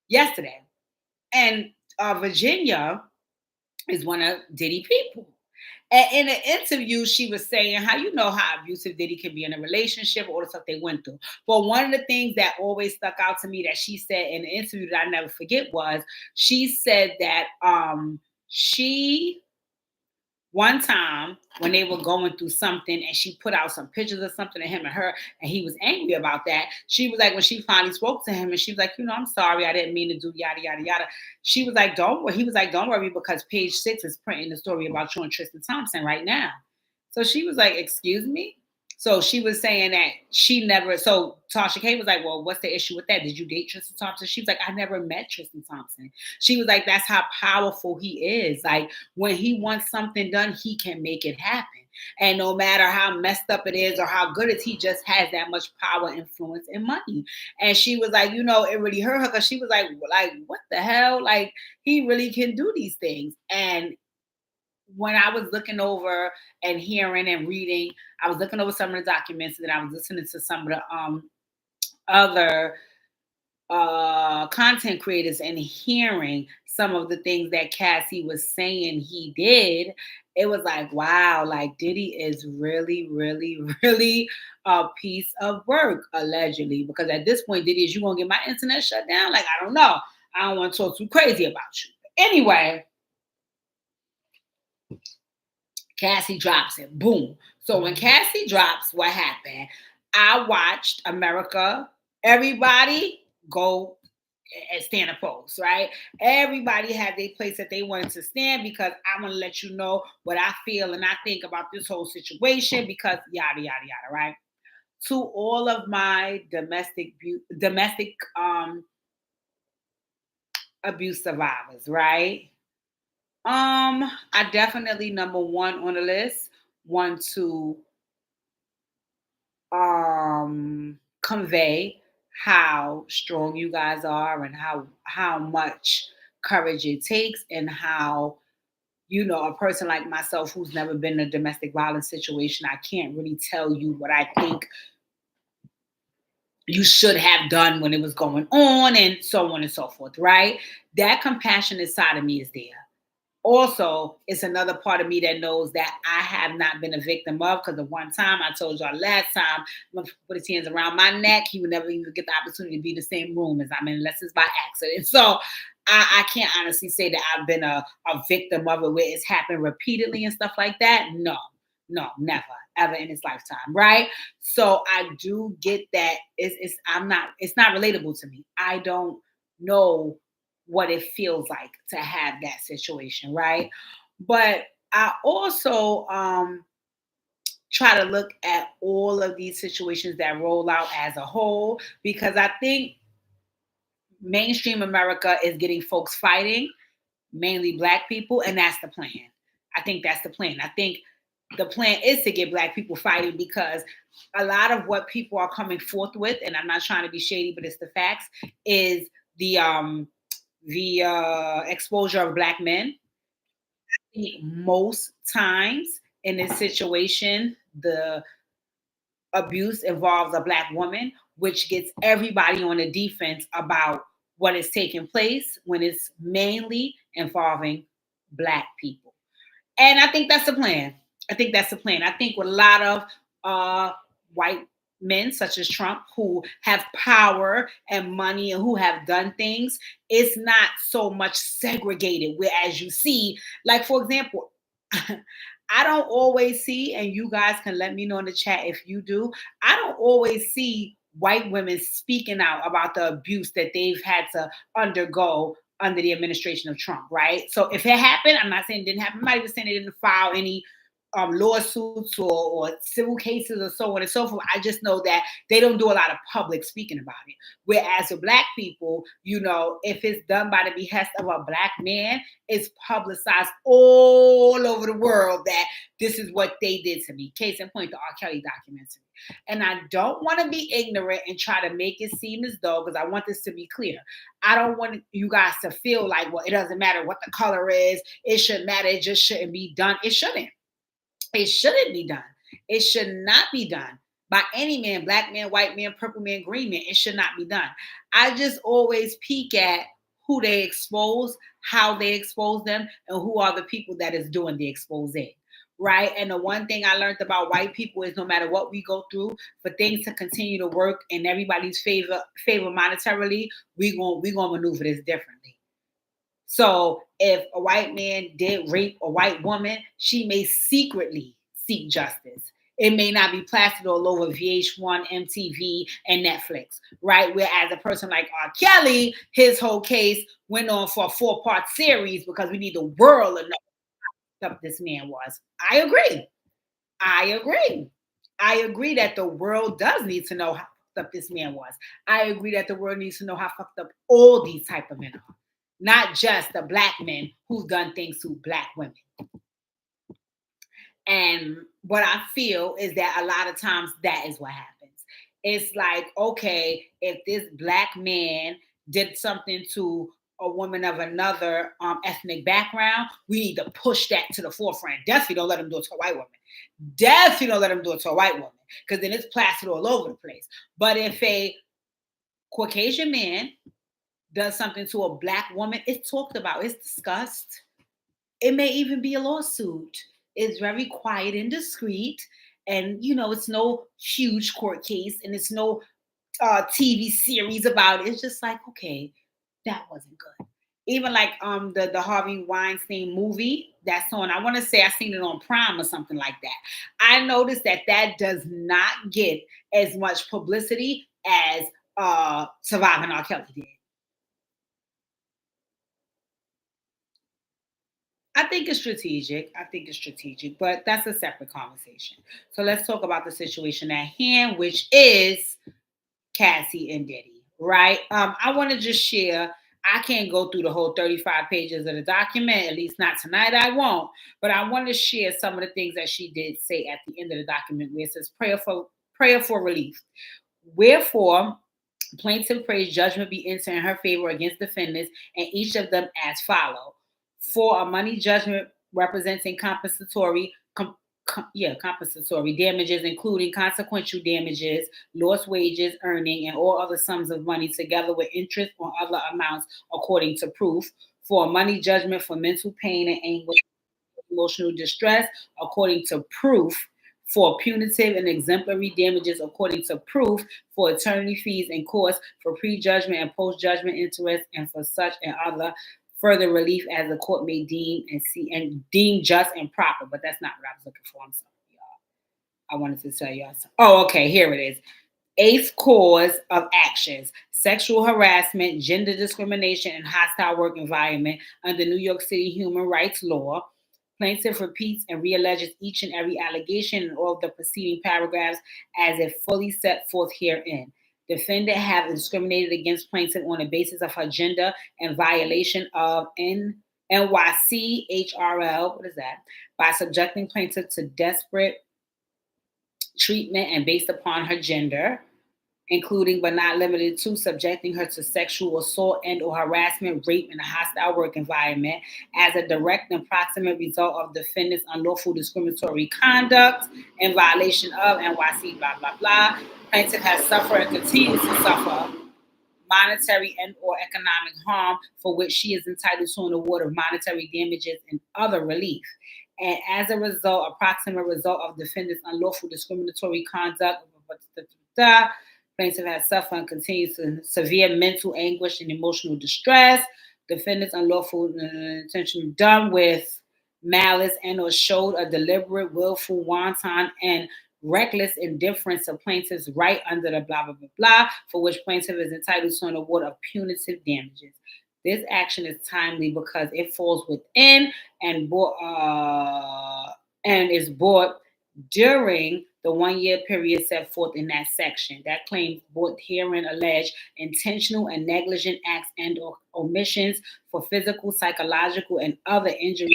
yesterday. And Virginia is one of Diddy people. And in an interview, she was saying how, you know, how abusive Diddy can be in a relationship, all the stuff they went through. But one of the things that always stuck out to me that she said in the interview that I never forget was, she said that she one time when they were going through something, and she put out some pictures of something of him and her, and he was angry about that. She was like, when she finally spoke to him, and she was like, you know, I'm sorry, I didn't mean to do yada yada yada. She was like, don't worry. He was like, don't worry, because page 6 is printing the story about you and Tristan Thompson right now. So she was like, excuse me. So she was saying that she never, so Tasha K was like, well, what's the issue with that? Did you date Tristan Thompson? She was like, I never met Tristan Thompson. She was like, that's how powerful he is. Like, when he wants something done, he can make it happen. And no matter how messed up it is or how good it is, he just has that much power, influence, and money. And she was like, it really hurt her because she was like, what the hell? Like, he really can do these things. And when I was looking over and hearing and reading, I was looking over some of the documents, and then I was listening to some of the other content creators and hearing some of the things that Cassie was saying he did. It was like, wow, like Diddy is really, really, really a piece of work, allegedly. Because at this point, Diddy, is you gonna get my internet shut down? Like, I don't know. I don't want to talk too crazy about you. But anyway, Cassie drops it. Boom. So when Cassie drops, what happened? I watched America. Everybody go and stand a pose, right? Everybody had their place that they wanted to stand because I'm gonna let you know what I feel and I think about this whole situation because yada yada yada, right? To all of my domestic abuse survivors, right? I definitely number one on the list want to convey how strong you guys are and how much courage it takes and how a person like myself who's never been in a domestic violence situation, I can't really tell you what I think you should have done when it was going on and so on and so forth, right? That compassionate side of me is there. Also, it's another part of me that knows that I have not been a victim of because the one time I told y'all last time, I'm gonna put his hands around my neck, he would never even get the opportunity to be in the same room as I'm in unless it's by accident. So I can't honestly say that I've been a victim of it where it's happened repeatedly and stuff like that. No, never, ever in his lifetime, right? So I do get that it's not relatable to me. I don't know what it feels like to have that situation, right? But I also try to look at all of these situations that roll out as a whole because I think mainstream America is getting folks fighting, mainly black people, and that's the plan. I think that's the plan. I think the plan is to get black people fighting because a lot of what people are coming forth with, and I'm not trying to be shady, but it's the facts, is the exposure of black men. Most times in this situation, the abuse involves a black woman, which gets everybody on the defense about what is taking place when it's mainly involving black people. And I think that's the plan. I think that's the plan. I think with a lot of white men, such as Trump, who have power and money and who have done things, it's not so much segregated. Whereas you see, like for example, I don't always see, and you guys can let me know in the chat if you do. I don't always see white women speaking out about the abuse that they've had to undergo under the administration of Trump, right? So if it happened, I'm not saying it didn't happen. I'm not even saying they didn't file any lawsuits or civil cases or so on and so forth. I just know that they don't do a lot of public speaking about it. Whereas with black people, if it's done by the behest of a black man, it's publicized all over the world that this is what they did to me. Case in point, the R. Kelly documentary. And I don't want to be ignorant and try to make it seem as though, because I want this to be clear, I don't want you guys to feel like, well, it doesn't matter what the color is. It shouldn't matter. It just shouldn't be done. It shouldn't. It shouldn't be done. It should not be done by any man, black man, white man, purple man, green man. It should not be done. I just always peek at who they expose, how they expose them, and who are the people that is doing the exposing. Right. And the one thing I learned about white people is no matter what we go through, for things to continue to work in everybody's favor monetarily, we gonna maneuver this differently. So if a white man did rape a white woman, she may secretly seek justice. It may not be plastered all over VH1, MTV, and Netflix, right? Whereas a person like R. Kelly, his whole case went on for a 4-part series because we need the world to know what this man was. I agree. I agree that the world does need to know how fucked up this man was. I agree that the world needs to know how fucked up all these type of men are. Not just the black men who've done things to black women. And what I feel is that a lot of times that is what happens. It's like, okay, if this black man did something to a woman of another ethnic background, we need to push that to the forefront. Definitely don't let him do it to a white woman. Definitely don't let him do it to a white woman, because then it's plastered all over the place. But if a Caucasian man does something to a black woman, it's talked about, it's discussed. It may even be a lawsuit. It's very quiet and discreet. And, it's no huge court case, and it's no TV series about it. It's just like, okay, that wasn't good. Even like the Harvey Weinstein movie that's on, I want to say I seen it on Prime or something like that. I noticed that does not get as much publicity as Surviving R. Kelly did. I think it's strategic, but that's a separate conversation. So let's talk about the situation at hand, which is Cassie and Diddy, right? I want to just share. I can't go through the whole 35 pages of the document, at least not tonight. I won't. But I want to share some of the things that she did say at the end of the document, where it says prayer for relief. Wherefore, plaintiff prays judgment be entered in her favor against defendants, and each of them as follow. For a money judgment representing compensatory damages, including consequential damages, lost wages, earning, and all other sums of money, together with interest on other amounts according to proof. For a money judgment for mental pain and anguish, emotional distress, according to proof. For punitive and exemplary damages, according to proof. For attorney fees and costs, for prejudgment and post-judgment interest, and for such and other further relief as the court may deem just and proper. But that's not what I was looking for. I'm sorry, y'all. I wanted to tell y'all. Oh, okay, here it is. Eighth cause of actions: sexual harassment, gender discrimination, and hostile work environment under New York City human rights law. Plaintiff repeats and realleges each and every allegation in all of the preceding paragraphs as if fully set forth herein. Defendant have discriminated against plaintiff on the basis of her gender and violation of NYC HRL, what is that? By subjecting plaintiff to desperate treatment and based upon her gender, including but not limited to subjecting her to sexual assault and or harassment, rape in a hostile work environment as a direct and proximate result of defendant's unlawful discriminatory conduct in violation of NYC blah blah blah. Plaintiff has suffered and continues to suffer monetary and or economic harm for which she is entitled to an award of monetary damages and other relief. And as a result, approximate result of defendant's unlawful discriminatory conduct, plaintiff has suffered and continues to severe mental anguish and emotional distress. Defendant's unlawful intention done with malice and or showed a deliberate, willful, wanton, and reckless indifference to plaintiff's right under the blah, blah, blah, blah, for which plaintiff is entitled to an award of punitive damages. This action is timely because it falls within and is brought during the 1 year period set forth in that section. That claim brought herein alleged intentional and negligent acts and or omissions for physical, psychological, and other injuries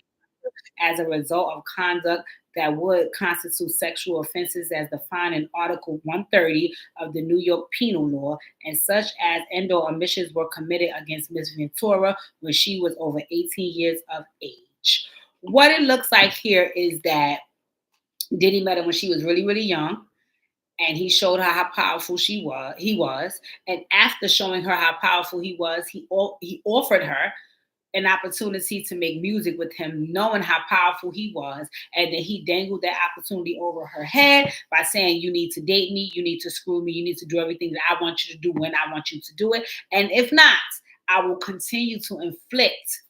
as a result of conduct that would constitute sexual offenses as defined in Article 130 of the New York Penal Law, and such as and or omissions were committed against Ms. Ventura when she was over 18 years of age. What it looks like here is that Diddy met her when she was really, really young, and he showed her how powerful he was. And after showing her how powerful he was, he offered her an opportunity to make music with him, knowing how powerful he was. And then he dangled that opportunity over her head by saying, you need to date me, you need to screw me, you need to do everything that I want you to do when I want you to do it. And if not, I will continue to inflict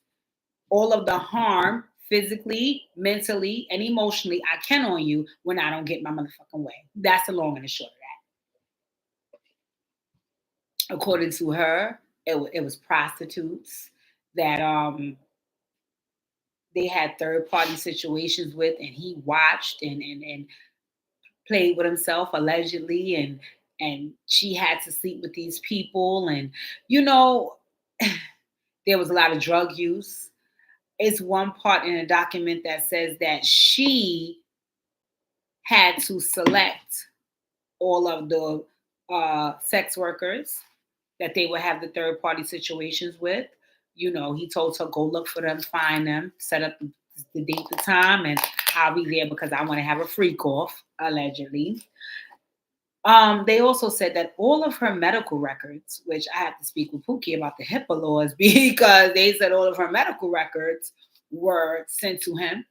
all of the harm physically, mentally, and emotionally I can on you when I don't get my motherfucking way. That's the long and the short of that. According to her, it was prostitutes that they had third party situations with, and he watched and played with himself allegedly, and she had to sleep with these people, and there was a lot of drug use. It's one part in a document that says that she had to select all of the sex workers that they would have the third party situations with. You know, he told her, go look for them, find them, set up the date, the time, and I'll be there because I want to have a freak off, allegedly. They also said that all of her medical records, which I have to speak with Pookie about the HIPAA laws, because they said all of her medical records were sent to him.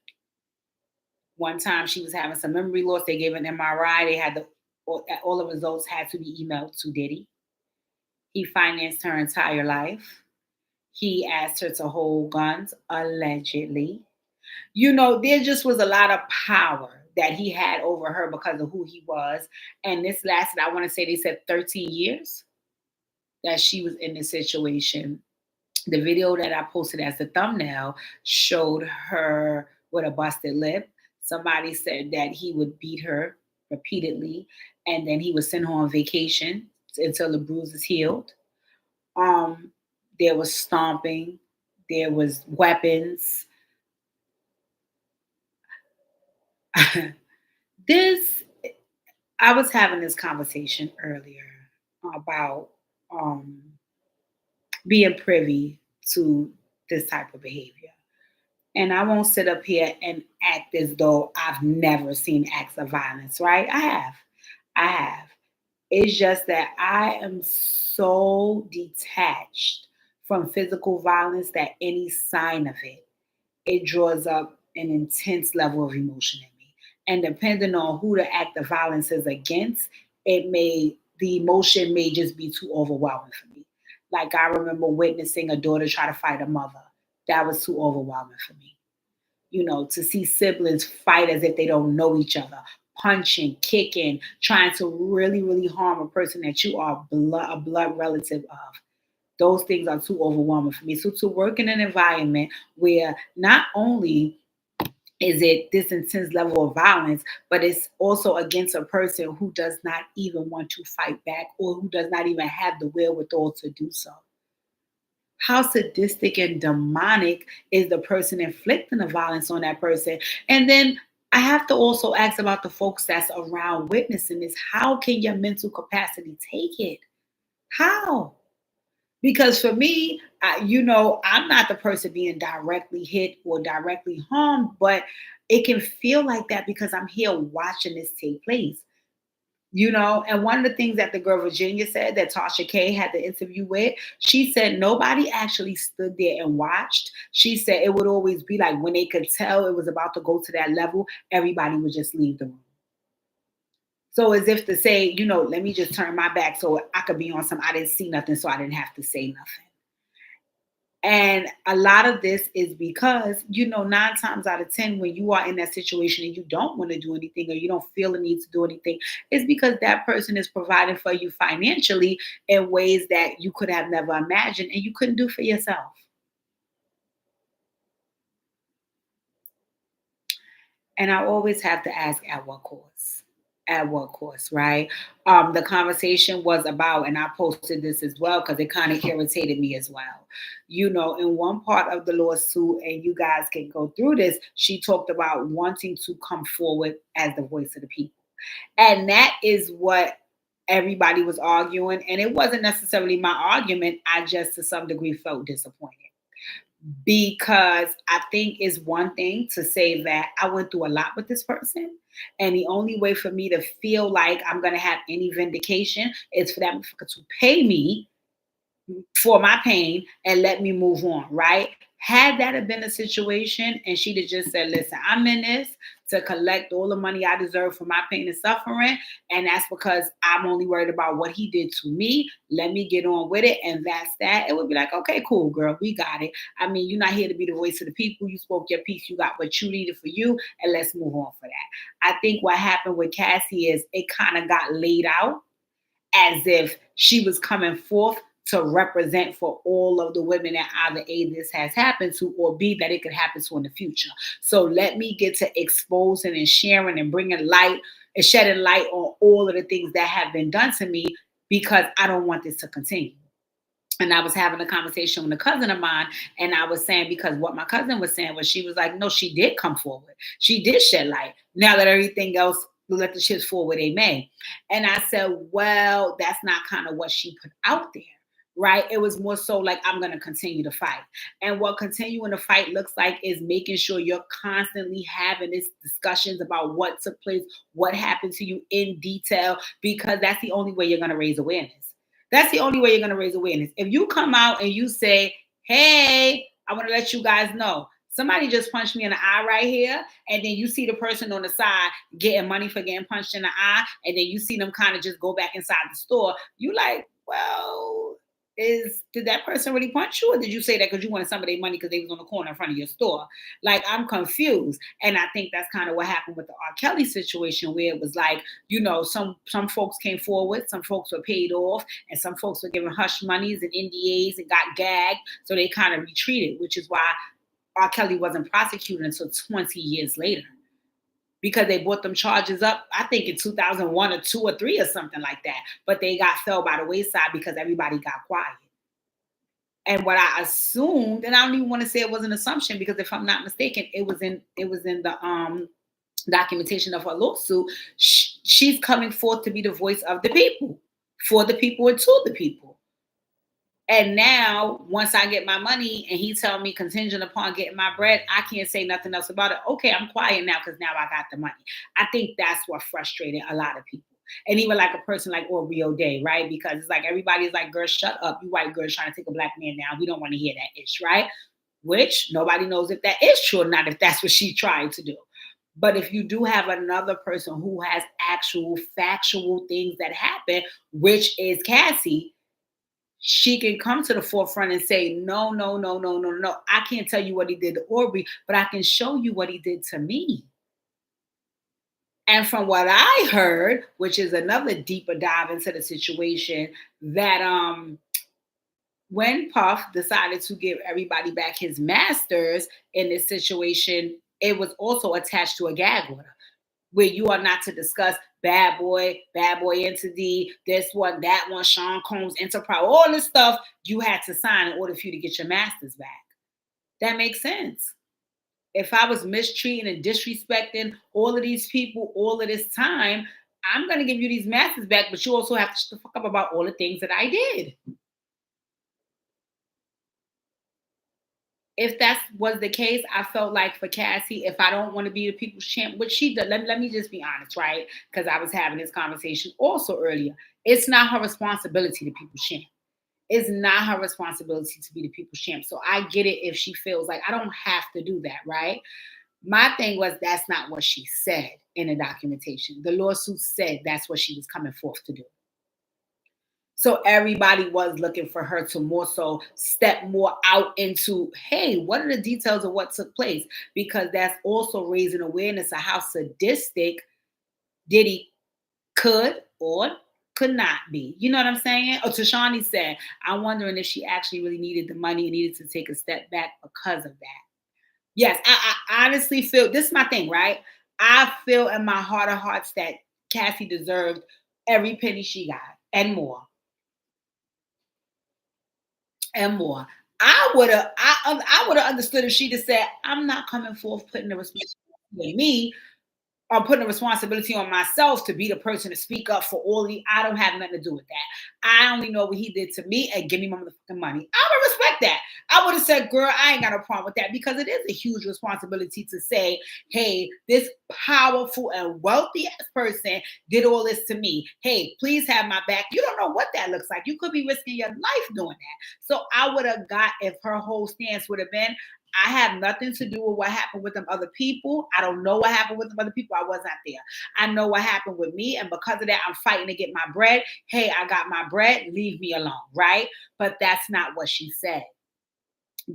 One time she was having some memory loss. They gave an MRI. They had all the results had to be emailed to Diddy. He financed her entire life. He asked her to hold guns, allegedly. You know, there just was a lot of power that he had over her because of who he was. And this lasted, I want to say they said 13 years that she was in this situation. The video that I posted as the thumbnail showed her with a busted lip. Somebody said that he would beat her repeatedly and then he would send her on vacation until the bruises healed. There was stomping, there was weapons. This, I was having this conversation earlier about being privy to this type of behavior. And I won't sit up here and act as though I've never seen acts of violence, right? I have. I have. It's just that I am so detached from physical violence that any sign of it draws up an intense level of emotion in me. And depending on who the act of violence is against, the emotion may just be too overwhelming for me. Like I remember witnessing a daughter try to fight a mother. That was too overwhelming for me. You know, to see siblings fight as if they don't know each other, punching, kicking, trying to really, really harm a person that you are a blood relative of. Those things are too overwhelming for me. So to work in an environment where not only is it this intense level of violence, but it's also against a person who does not even want to fight back or who does not even have the wherewithal to do so. How sadistic and demonic is the person inflicting the violence on that person? And then I have to also ask about the folks that's around witnessing this. How can your mental capacity take it? How? Because for me, I'm not the person being directly hit or directly harmed, but it can feel like that because I'm here watching this take place. And one of the things that the girl Virginia said that Tasha K had the interview with, she said nobody actually stood there and watched. She said it would always be like when they could tell it was about to go to that level, everybody would just leave the room. So as if to say, let me just turn my back so I could be on some, I didn't see nothing, so I didn't have to say nothing. And a lot of this is because, 9 times out of 10, when you are in that situation and you don't want to do anything or you don't feel the need to do anything, it's because that person is providing for you financially in ways that you could have never imagined and you couldn't do for yourself. And I always have to ask, at what cost? At what cost, right? The conversation was about, and I posted this as well because it kind of irritated me as well. In one part of the lawsuit, and you guys can go through this, she talked about wanting to come forward as the voice of the people. And that is what everybody was arguing. And it wasn't necessarily my argument. I just, to some degree, felt disappointed. Because I think it's one thing to say that I went through a lot with this person. And the only way for me to feel like I'm going to have any vindication is for them to pay me for my pain and let me move on, right? Had that have been a situation and she'd have just said, listen, I'm in this to collect all the money I deserve for my pain and suffering. And that's because I'm only worried about what he did to me. Let me get on with it. And that's that. It would be like, okay, cool, girl. We got it. I mean, you're not here to be the voice of the people. You spoke your piece. You got what you needed for you. And let's move on for that. I think what happened with Cassie is it kind of got laid out as if she was coming forth to represent for all of the women that either A, this has happened to, or B, that it could happen to in the future. So let me get to exposing and sharing and bringing light and shedding light on all of the things that have been done to me because I don't want this to continue. And I was having a conversation with a cousin of mine, and I was saying, because what my cousin was saying was, she was like, no, she did come forward. She did shed light. Now that everything else let the chips fall where they may. And I said, well, that's not kind of what she put out there. Right. It was more so like, I'm going to continue to fight. And what continuing to fight looks like is making sure you're constantly having these discussions about what took place, what happened to you in detail, because that's the only way you're going to raise awareness. That's the only way you're going to raise awareness. If you come out and you say, hey, I want to let you guys know, somebody just punched me in the eye right here, and then you see the person on the side getting money for getting punched in the eye, and then you see them kind of just go back inside the store, you like, well, did that person really punch you, or did you say that because you wanted some of their money because they was on the corner in front of your store? Like, I'm confused. And I think that's kind of what happened with the R. Kelly situation, where it was like, some folks came forward, some folks were paid off, and some folks were given hush monies and NDAs and got gagged, so they kind of retreated, which is why R. Kelly wasn't prosecuted until 20 years later, because they brought them charges up, I think in 2001 or 2 or 3 or something like that. But they fell by the wayside because everybody got quiet. And what I assumed, and I don't even want to say it was an assumption, because if I'm not mistaken, it was in the documentation of her lawsuit. She's coming forth to be the voice of the people, for the people and to the people. And now, once I get my money and he tell me contingent upon getting my bread, I can't say nothing else about it. Okay, I'm quiet now because now I got the money. I think that's what frustrated a lot of people. And even like a person like Oreo Day, right? Because it's like everybody's like, girl, shut up. You white girls trying to take a black man down. We don't want to hear that ish, right? Which nobody knows if that is true or not, if that's what she's trying to do. But if you do have another person who has actual factual things that happen, which is Cassie, she can come to the forefront and say, no. I can't tell you what he did to Aubrey, but I can show you what he did to me. And from what I heard, which is another deeper dive into the situation, that when Puff decided to give everybody back his masters in this situation, it was also attached to a gag order, where you are not to discuss Bad Boy Entity, this one, that one, Sean Combs Enterprise, all this stuff you had to sign in order for you to get your masters back. That makes sense. If I was mistreating and disrespecting all of these people all of this time, I'm going to give you these masters back, but you also have to shut the fuck up about all the things that I did. If that was the case, I felt like for Cassie, if I don't want to be the people's champ, which she does, let me just be honest, right? Because I was having this conversation also earlier. It's not her responsibility to people's champ. It's not her responsibility to be the people's champ. So I get it if she feels like I don't have to do that, right? My thing was, that's not what she said in the documentation. The lawsuit said that's what she was coming forth to do. So everybody was looking for her to more so step more out into, hey, what are the details of what took place? Because that's also raising awareness of how sadistic Diddy could or could not be. You know what I'm saying? Or Tashani said, I'm wondering if she actually really needed the money and needed to take a step back because of that. Yes, I honestly feel, this is my thing, right? I feel in my heart of hearts that Cassie deserved every penny she got and more. And more. I would have understood if she just said, I'm not coming forth putting the responsibility on me, or putting the responsibility on myself to be the person to speak up for all the, I don't have nothing to do with that. I only know what he did to me, and give me my motherfucking money. I would respect that. I would have said, girl, I ain't got a problem with that, because it is a huge responsibility to say, hey, this powerful and wealthy ass person did all this to me. Hey, please have my back. You don't know what that looks like. You could be risking your life doing that. So I would have got, if her whole stance would have been, I have nothing to do with what happened with them other people. I don't know what happened with them other people. I wasn't there. I know what happened with me. And because of that, I'm fighting to get my bread. Hey, I got my bread. Leave me alone. Right? But that's not what she said.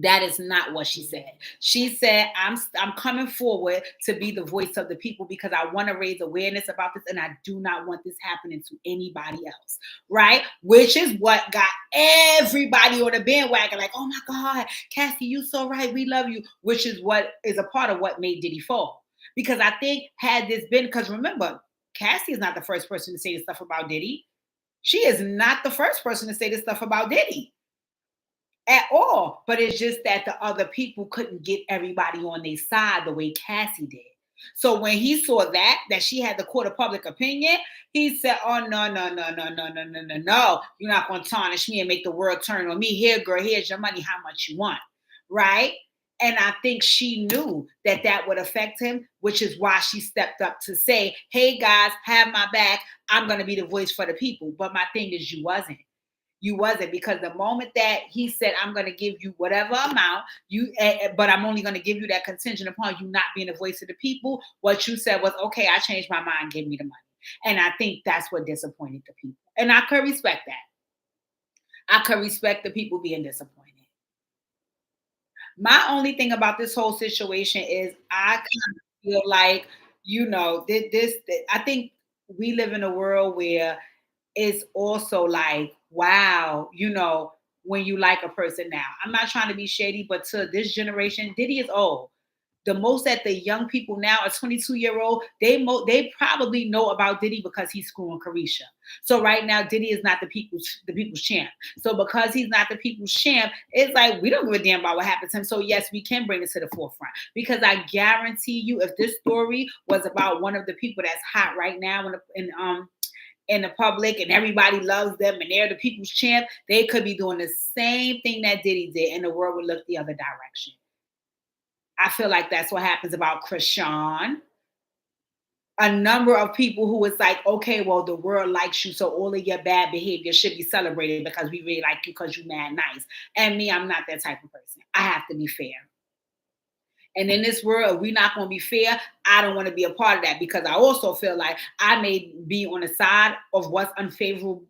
That is not what she said. She said, I'm coming forward to be the voice of the people because I want to raise awareness about this, and I do not want this happening to anybody else, right? Which is what got everybody on the bandwagon, like, oh my God, Cassie, you so right, we love you, which is what is a part of what made Diddy fall. Because I think had this been, because remember, Cassie is not the first person to say this stuff about Diddy. She is not the first person to say this stuff about Diddy. At all. But it's just that the other people couldn't get everybody on their side the way Cassie did. So when he saw that she had the court of public opinion, he said, "Oh no! You're not going to tarnish me and make the world turn on me. Here, girl, here's your money. How much you want?" Right? And I think she knew that would affect him, which is why she stepped up to say, "Hey guys, have my back. I'm going to be the voice for the people." But my thing is, you wasn't. You wasn't, because the moment that he said, "I'm going to give you whatever amount, but I'm only going to give you that contingent upon you not being the voice of the people," what you said was, "Okay, I changed my mind. Give me the money." And I think that's what disappointed the people. And I could respect that. I could respect the people being disappointed. My only thing about this whole situation is I kind of feel like, I think we live in a world where it's also like, wow, when you like a person now. I'm not trying to be shady, but to this generation, Diddy is old. The most that the young people now, a 22-year-old, they probably know about Diddy because he's screwing Carisha. So right now, Diddy is not the people's champ. So because he's not the people's champ, it's like we don't give a damn about what happens to him. So yes, we can bring it to the forefront, because I guarantee you, if this story was about one of the people that's hot right now in the public and everybody loves them and they're the people's champ, they could be doing the same thing that Diddy did and the world would look the other direction. I feel like that's what happens about Krishan. A number of people who is like, okay, well, the world likes you, so all of your bad behavior should be celebrated because we really like you because you mad nice. And me, I'm not that type of person. I have to be fair. And in this world, we're not going to be fair. I don't want to be a part of that, because I also feel like I may be on the side of what's unfavorable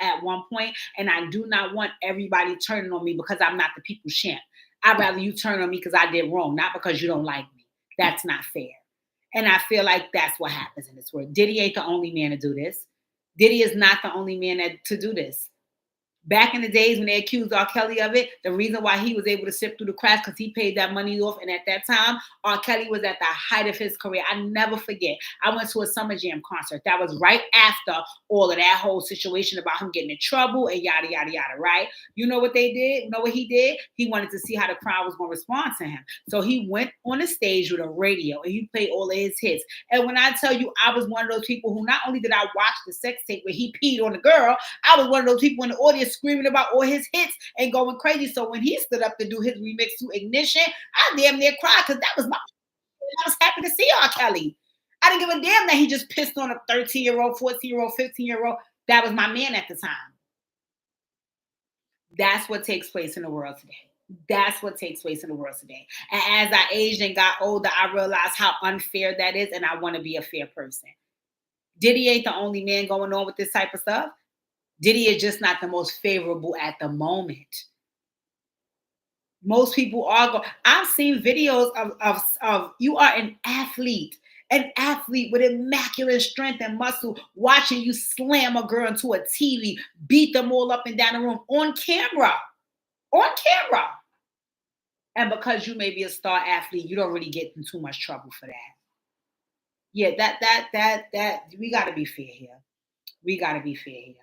at one point, and I do not want everybody turning on me because I'm not the people's champ. I'd rather you turn on me because I did wrong, not because you don't like me. That's not fair. And I feel like that's what happens in this world. Diddy ain't the only man to do this. Diddy is not the only man to do this. Back in the days when they accused R. Kelly of it, the reason why he was able to slip through the cracks because he paid that money off. And at that time, R. Kelly was at the height of his career. I never forget. I went to a Summer Jam concert. That was right after all of that whole situation about him getting in trouble and yada, yada, yada, right? You know what they did? You know what he did? He wanted to see how the crowd was going to respond to him. So he went on the stage with a radio and he played all of his hits. And when I tell you, I was one of those people who not only did I watch the sex tape where he peed on the girl, I was one of those people in the audience screaming about all his hits and going crazy. So when he stood up to do his remix to Ignition, I damn near cried because that was I was happy to see R. Kelly. I didn't give a damn that he just pissed on a 13-year-old, 14-year-old, 15-year-old. That was my man at the time. That's what takes place in the world today. That's what takes place in the world today. And as I aged and got older, I realized how unfair that is, and I want to be a fair person. Diddy ain't the only man going on with this type of stuff. Diddy is just not the most favorable at the moment. Most people are I've seen videos of you are an athlete with immaculate strength and muscle, watching you slam a girl into a TV, beat them all up and down the room on camera. On camera. And because you may be a star athlete, you don't really get in too much trouble for that. Yeah, that we gotta be fair here. We gotta be fair here.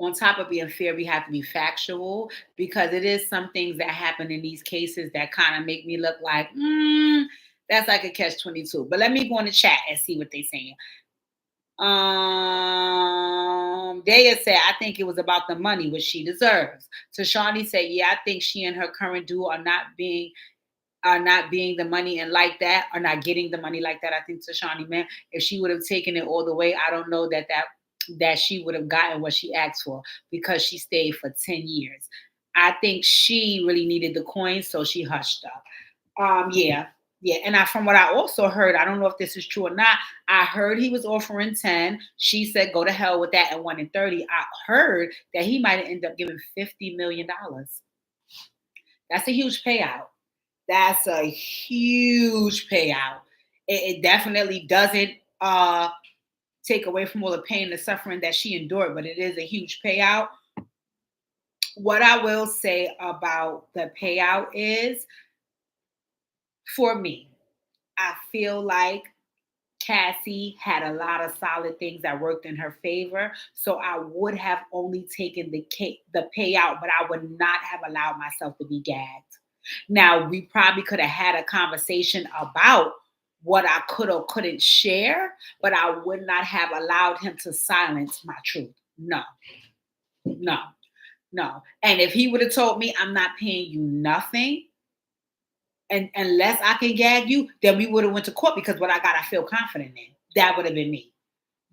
On top of being fair, we have to be factual, because it is some things that happen in these cases that kind of make me look like, that's like a catch-22. But let me go in the chat and see what they're saying. Daya said, I think it was about the money, which she deserves. Tashani said, yeah, I think she and her current duo are not being the money and like that, are not getting the money like that. I think Tashani meant if she would have taken it all the way, I don't know that she would have gotten what she asked for, because she stayed for 10 years. I think she really needed the coins, so she hushed up. Yeah. And from what I also heard, I don't know if this is true or not, I heard he was offering 10. She said, go to hell with that, and 1 in 30. I heard that he might end up giving $50 million. That's a huge payout. That's a huge payout. It definitely doesn't take away from all the pain and the suffering that she endured, but it is a huge payout. What I will say about the payout is, for me, I feel like Cassie had a lot of solid things that worked in her favor. So I would have only taken the payout, but I would not have allowed myself to be gagged. Now, we probably could have had a conversation about what I could or couldn't share, but I would not have allowed him to silence my truth. No, no, no. And if he would have told me, I'm not paying you nothing, and unless I can gag you, then we would have went to court, because what I got, I feel confident in. That would have been me.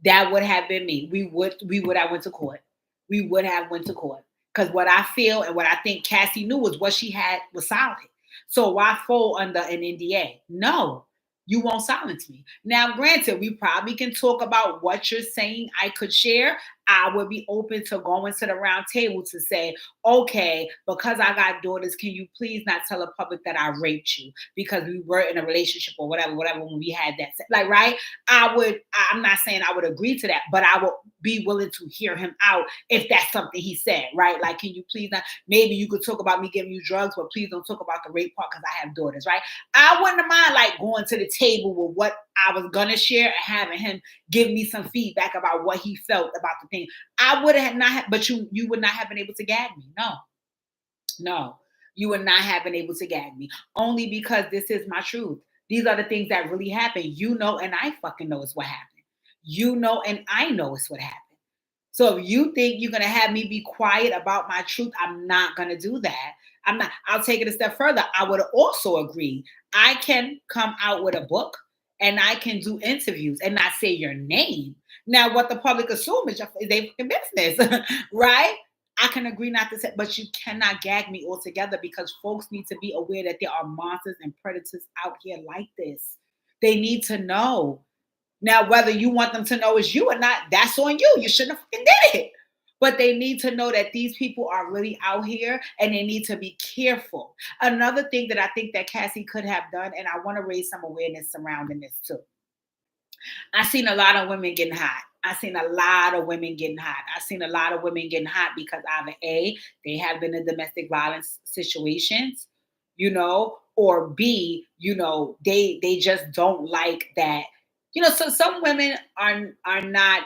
That would have been me. We would have went to court. We would have went to court. Because what I feel and what I think Cassie knew was what she had was solid. So why fall under an NDA? No, you won't silence me. Now, granted, we probably can talk about what you're saying I could share. I would be open to going to the round table to say, okay, because I got daughters, can you please not tell the public that I raped you because we were in a relationship or whatever, when we had that. Like, right? I'm not saying I would agree to that, but I would be willing to hear him out if that's something he said, right? Like, can you please not, maybe you could talk about me giving you drugs, but please don't talk about the rape part because I have daughters, right? I wouldn't mind like going to the table with what I was gonna share and having him give me some feedback about what he felt about the thing. I would have not, but you would not have been able to gag me. No, you would not have been able to gag me, only because this is my truth. These are the things that really happen. You know, and I fucking know it's what happened. You know, and I know it's what happened. So if you think you're gonna have me be quiet about my truth, I'm not gonna do that. I'm not. I'll take it a step further. I would also agree. I can come out with a book and I can do interviews and not say your name. Now, what the public assume is their fucking business, right? I can agree not to say, but you cannot gag me altogether, because folks need to be aware that there are monsters and predators out here like this. They need to know. Now, whether you want them to know it's you or not, that's on you. You shouldn't have fucking did it. But they need to know that these people are really out here and they need to be careful. Another thing that I think that Cassie could have done, and I want to raise some awareness surrounding this too. I seen a lot of women getting hot. I seen a lot of women getting hot. I seen a lot of women getting hot because either A, they have been in domestic violence situations, or B, they just don't like that. So some women are not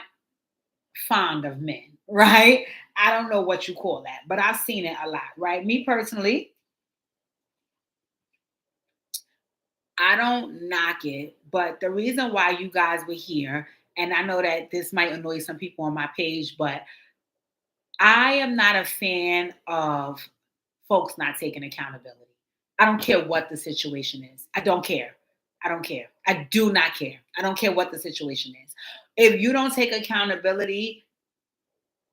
fond of men, right? I don't know what you call that, but I've seen it a lot, right? Me personally, I don't knock it, but the reason why you guys were here, and I know that this might annoy some people on my page, but I am not a fan of folks not taking accountability. I don't care what the situation is. I don't care. I don't care. I do not care. I don't care what the situation is. If you don't take accountability,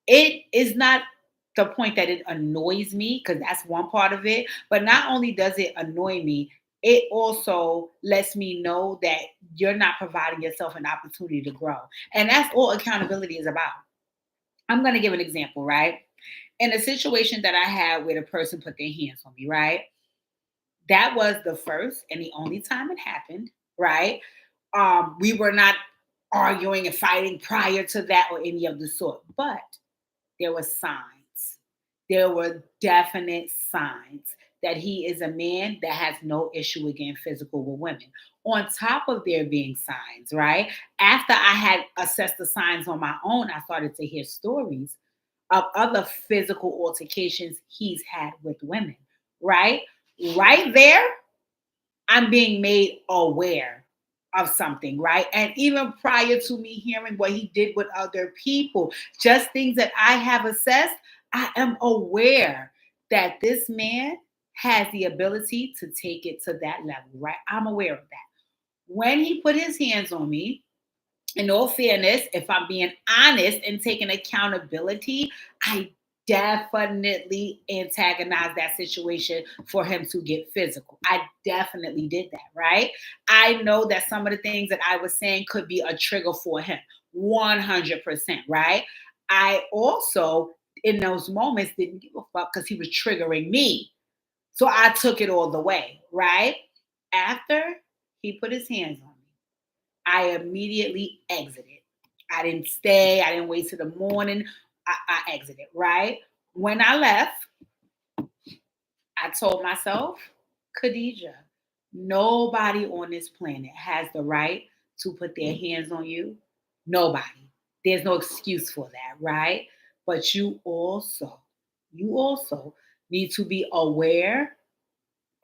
it is not the point that it annoys me, because that's one part of it. But not only does it annoy me, it also lets me know that you're not providing yourself an opportunity to grow. And that's all accountability is about. I'm going to give an example, right? In a situation that I had where the person put their hands on me, right? That was the first and the only time it happened, right? We were not arguing and fighting prior to that or any of the sort, but there were signs. There were definite signs that he is a man that has no issue with getting physical with women. On top of there being signs, right? After I had assessed the signs on my own, I started to hear stories of other physical altercations he's had with women, right? Right there, I'm being made aware of something, right? And even prior to me hearing what he did with other people, just things that I have assessed, I am aware that this man has the ability to take it to that level, right? I'm aware of that. When he put his hands on me, in all fairness, if I'm being honest and taking accountability, I definitely antagonized that situation for him to get physical. I definitely did that, right? I know that some of the things that I was saying could be a trigger for him, 100%, right? I also, in those moments, didn't give a fuck because he was triggering me. So I took it all the way, right? After he put his hands on me, I immediately exited. I didn't stay. I didn't wait till the morning. I exited, right? When I left, I told myself, Khadijah, nobody on this planet has the right to put their hands on you. Nobody. There's no excuse for that, right? But you also need to be aware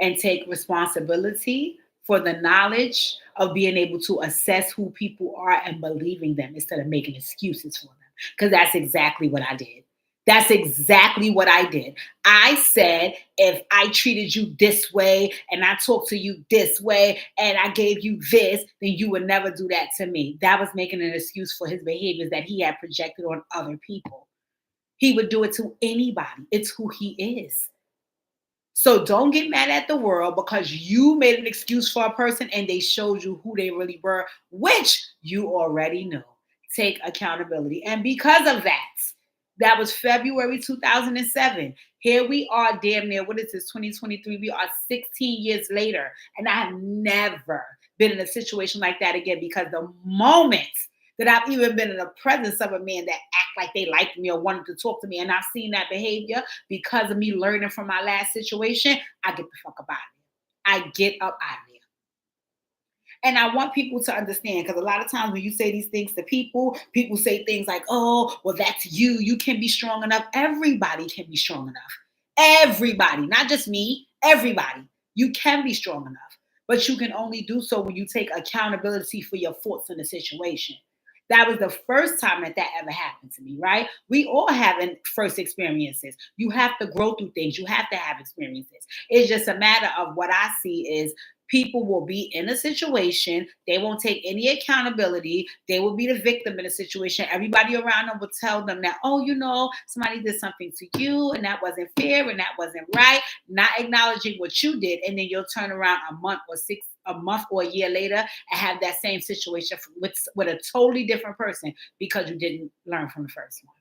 and take responsibility for the knowledge of being able to assess who people are and believing them instead of making excuses for them. Because that's exactly what I did. That's exactly what I did. I said, if I treated you this way and I talked to you this way and I gave you this, then you would never do that to me. That was making an excuse for his behaviors that he had projected on other people. He would do it to anybody. It's who he is. So don't get mad at the world because you made an excuse for a person and they showed you who they really were, which you already know. Take accountability. And because of that, that was February 2007. Here we are, damn near, what is this, 2023? We are 16 years later. And I have never been in a situation like that again because the moment that I've even been in the presence of a man that act like they liked me or wanted to talk to me, and I've seen that behavior because of me learning from my last situation, I get the fuck up out of there. I get up out of there. And I want people to understand, because a lot of times when you say these things to people, people say things like, oh, well, that's you. You can be strong enough. Everybody can be strong enough. Everybody, not just me, everybody. You can be strong enough. But you can only do so when you take accountability for your thoughts in the situation. That was the first time that ever happened to me, right? We all have first experiences. You have to grow through things. You have to have experiences. It's just a matter of what I see is people will be in a situation. They won't take any accountability. They will be the victim in a situation. Everybody around them will tell them that, oh, you know, somebody did something to you and that wasn't fair and that wasn't right. Not acknowledging what you did. And then you'll turn around a month or a year later and have that same situation with a totally different person because you didn't learn from the first one.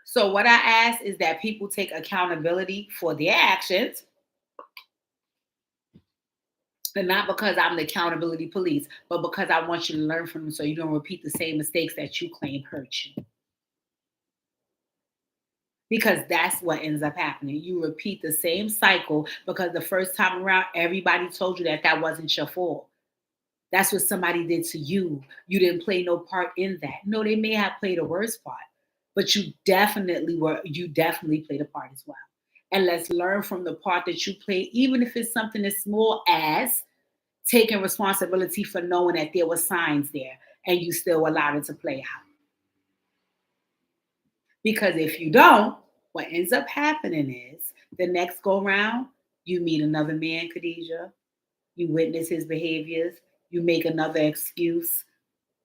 So what I ask is that people take accountability for their actions, and not because I'm the accountability police, but because I want you to learn from them so you don't repeat the same mistakes that you claim hurt you. Because that's what ends up happening. You repeat the same cycle because the first time around, everybody told you that that wasn't your fault. That's what somebody did to you. You didn't play no part in that. No, they may have played a worse part, but you definitely played a part as well. And let's learn from the part that you played, even if it's something as small as taking responsibility for knowing that there were signs there and you still allowed it to play out. Because if you don't, what ends up happening is the next go round, you meet another man, Khadijah. You witness his behaviors. You make another excuse.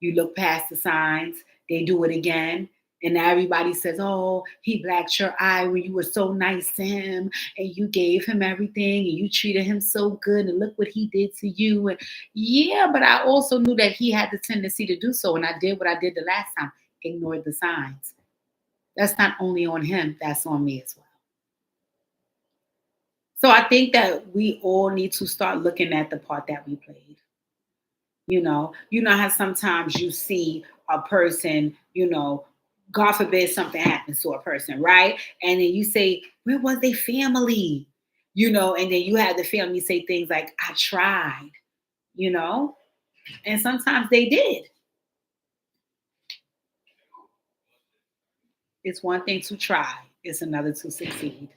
You look past the signs. They do it again. And now everybody says, oh, he blacked your eye when you were so nice to him and you gave him everything and you treated him so good and look what he did to you. And yeah, but I also knew that he had the tendency to do so. And I did what I did the last time, ignored the signs. That's not only on him, that's on me as well. So I think that we all need to start looking at the part that we played. You know how sometimes you see a person, God forbid something happens to a person, right? And then you say, where was their family? And then you have the family say things like, I tried, and sometimes they did. It's one thing to try, it's another to succeed.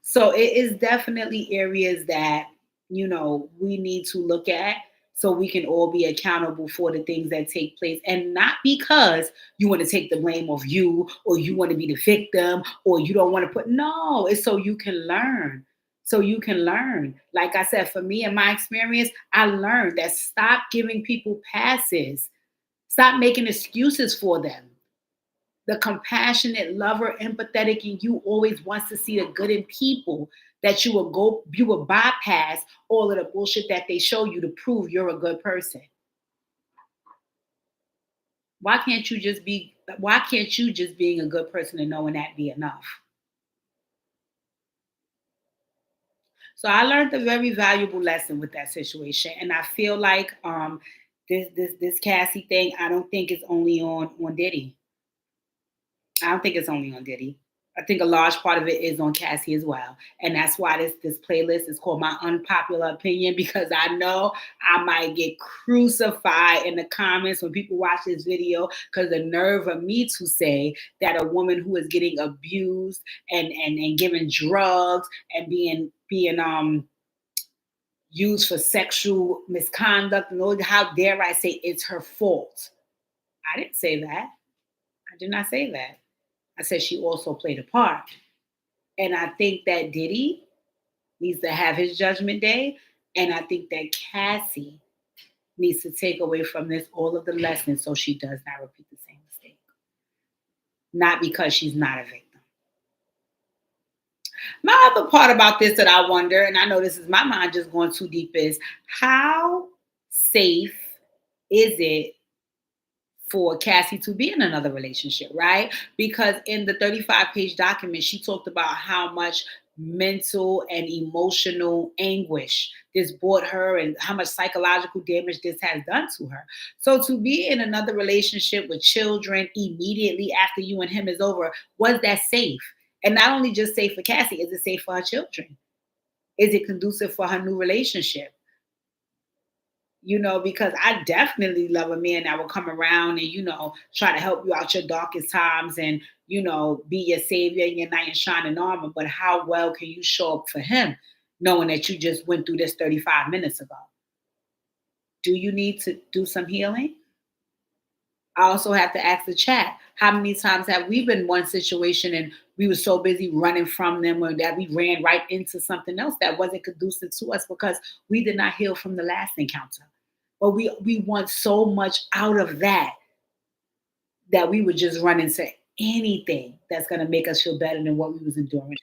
So it is definitely areas that we need to look at so we can all be accountable for the things that take place, and not because you want to take the blame of you or you want to be the victim or you don't want to no, it's so you can learn. Like I said, for me and my experience, I learned that stop giving people passes. Stop making excuses for them. The compassionate, lover, empathetic in you always wants to see the good in people, that you will bypass all of the bullshit that they show you to prove you're a good person. Why can't you just being a good person and knowing that be enough? So I learned a very valuable lesson with that situation. And I feel like this Cassie thing, I don't think it's only on Diddy. I don't think it's only on Diddy. I think a large part of it is on Cassie as well. And that's why this playlist is called My Unpopular Opinion, because I know I might get crucified in the comments when people watch this video, because the nerve of me to say that a woman who is getting abused and given drugs and being used for sexual misconduct, and how dare I say it's her fault. I didn't say that. I did not say that. I said she also played a part. And I think that Diddy needs to have his judgment day. And I think that Cassie needs to take away from this all of the lessons so she does not repeat the same mistake. Not because she's not a victim. My other part about this that I wonder, and I know this is my mind just going too deep, is how safe is it for Cassie to be in another relationship, right? Because in the 35-page document, she talked about how much mental and emotional anguish this brought her and how much psychological damage this has done to her. So to be in another relationship with children immediately after you and him is over, was that safe? And not only just safe for Cassie, is it safe for her children? Is it conducive for her new relationship? Because I definitely love a man that will come around and, try to help you out your darkest times and, be your savior and your knight in shining armor. But how well can you show up for him knowing that you just went through this 35 minutes ago? Do you need to do some healing? I also have to ask the chat, how many times have we been in one situation and we were so busy running from them or that we ran right into something else that wasn't conducive to us because we did not heal from the last encounter? But we want so much out of that we would just run into anything that's going to make us feel better than what we was enduring.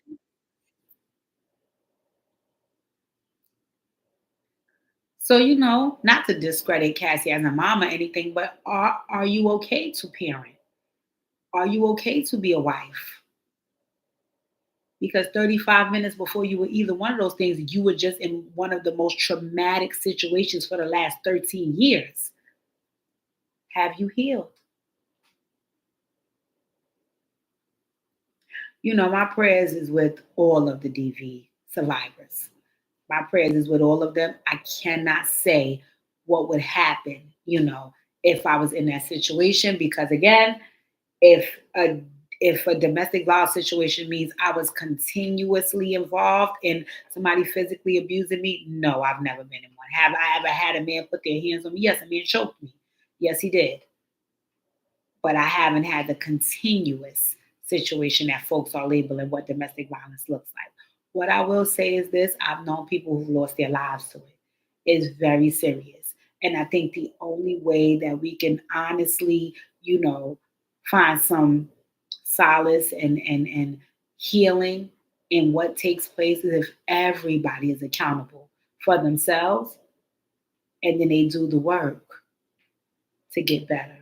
So, not to discredit Cassie as a mom or anything, but are you okay to parent? Are you okay to be a wife? Because 35 minutes before you were either one of those things, you were just in one of the most traumatic situations for the last 13 years. Have you healed? My prayers is with all of the DV survivors. My prayers is with all of them. I cannot say what would happen, if I was in that situation, because again, if a domestic violence situation means I was continuously involved in somebody physically abusing me, no, I've never been in one. Have I ever had a man put their hands on me? Yes, a man choked me. Yes, he did. But I haven't had the continuous situation that folks are labeling what domestic violence looks like. What I will say is this: I've known people who've lost their lives to it. It's very serious. And I think the only way that we can honestly, find some solace and healing in what takes place is if everybody is accountable for themselves and then they do the work to get better.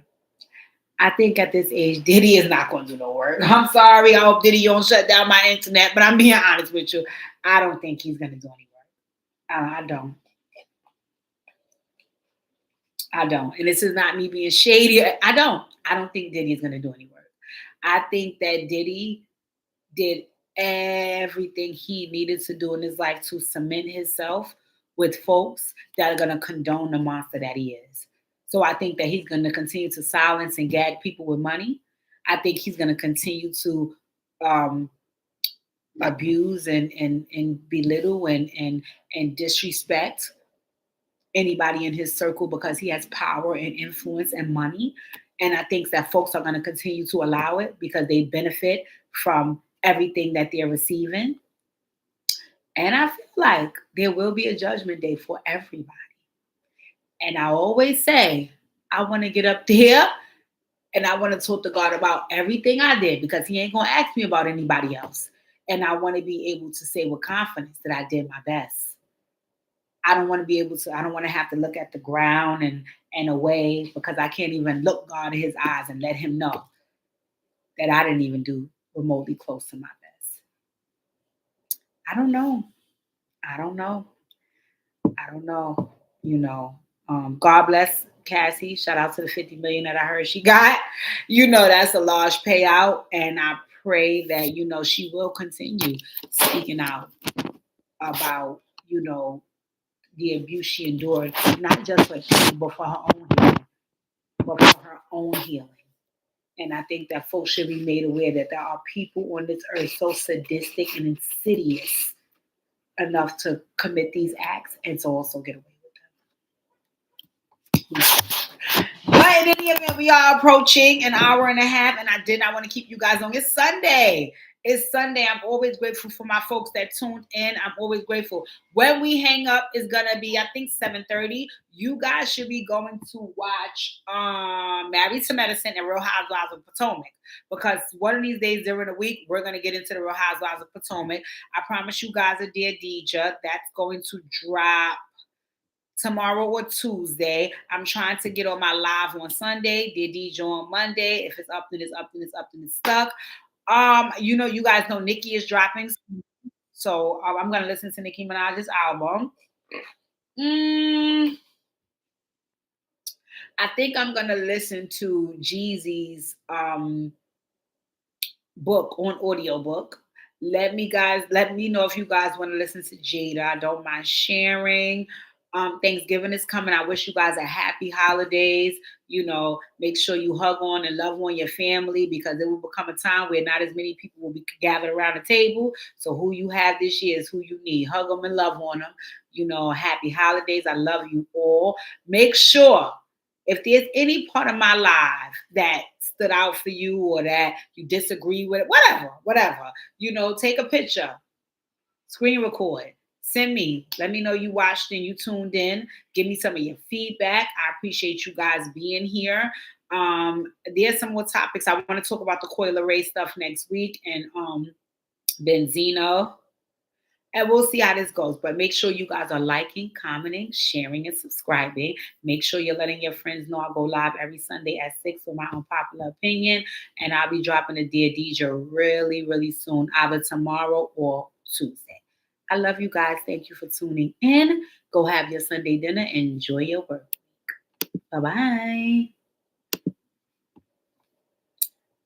I think at this age, Diddy is not going to do no work. I'm sorry. I hope Diddy don't shut down my internet, but I'm being honest with you. I don't think he's going to do any work. I don't. I don't. And this is not me being shady. I don't. I don't think Diddy is going to do any work. I think that Diddy did everything he needed to do in his life to cement himself with folks that are going to condone the monster that he is. So I think that he's going to continue to silence and gag people with money. I think he's going to continue to abuse and belittle and disrespect anybody in his circle because he has power and influence and money. And I think that folks are going to continue to allow it because they benefit from everything that they're receiving. And I feel like there will be a judgment day for everybody. And I always say, I want to get up there and I want to talk to God about everything I did because he ain't going to ask me about anybody else. And I want to be able to say with confidence that I did my best. I don't want to have to look at the ground and away because I can't even look God in his eyes and let him know that I didn't even do remotely close to my best. I don't know. God bless Cassie. Shout out to the 50 million that I heard she got. That's a large payout. And I pray that, you know, she will continue speaking out about, you know, the abuse she endured, not just for him, but for her own healing, but for her own healing. And I think that folks should be made aware that there are people on this earth so sadistic and insidious enough to commit these acts and to also get away with them. But in any event, we are approaching an hour and a half, and I did not want to keep you guys long. It's Sunday. It's Sunday. I'm always grateful for my folks that tuned in. I'm always grateful. When we hang up, it's gonna be, I think, 7:30. You guys should be going to watch Married to Medicine and Real Housewives of Potomac, because one of these days during the week we're gonna get into the Real Housewives of Potomac. I promise you guys a dear Deja that's going to drop tomorrow or Tuesday. I'm trying to get on my live on Sunday. Did DJ on Monday. If it's up, then it's up, then it's up, then it's stuck. You know, you guys know Nicki is dropping, so I'm gonna listen to Nicki Minaj's album. I think I'm gonna listen to Jeezy's book on audiobook. Let me know if you guys want to listen to Jada. I don't mind sharing. Thanksgiving is coming. I wish you guys a happy holidays. You know, make sure you hug on and love on your family, because it will become a time where not as many people will be gathered around the table. So who you have this year is who you need. Hug them and love on them. You know, happy holidays. I love you all. Make sure, if there's any part of my life that stood out for you or that you disagree with, whatever, you know, take a picture, screen record, send me. Let me know you watched and you tuned in. Give me some of your feedback. I appreciate you guys being here. There's some more topics. I want to talk about the Coi Leray stuff next week, and Benzino. And we'll see how this goes. But make sure you guys are liking, commenting, sharing, and subscribing. Make sure you're letting your friends know I go live every Sunday at 6 with my unpopular opinion. And I'll be dropping a Dear Deja really, really soon, either tomorrow or Tuesday. I love you guys. Thank you for tuning in. Go have your Sunday dinner. Enjoy your work. Bye-bye.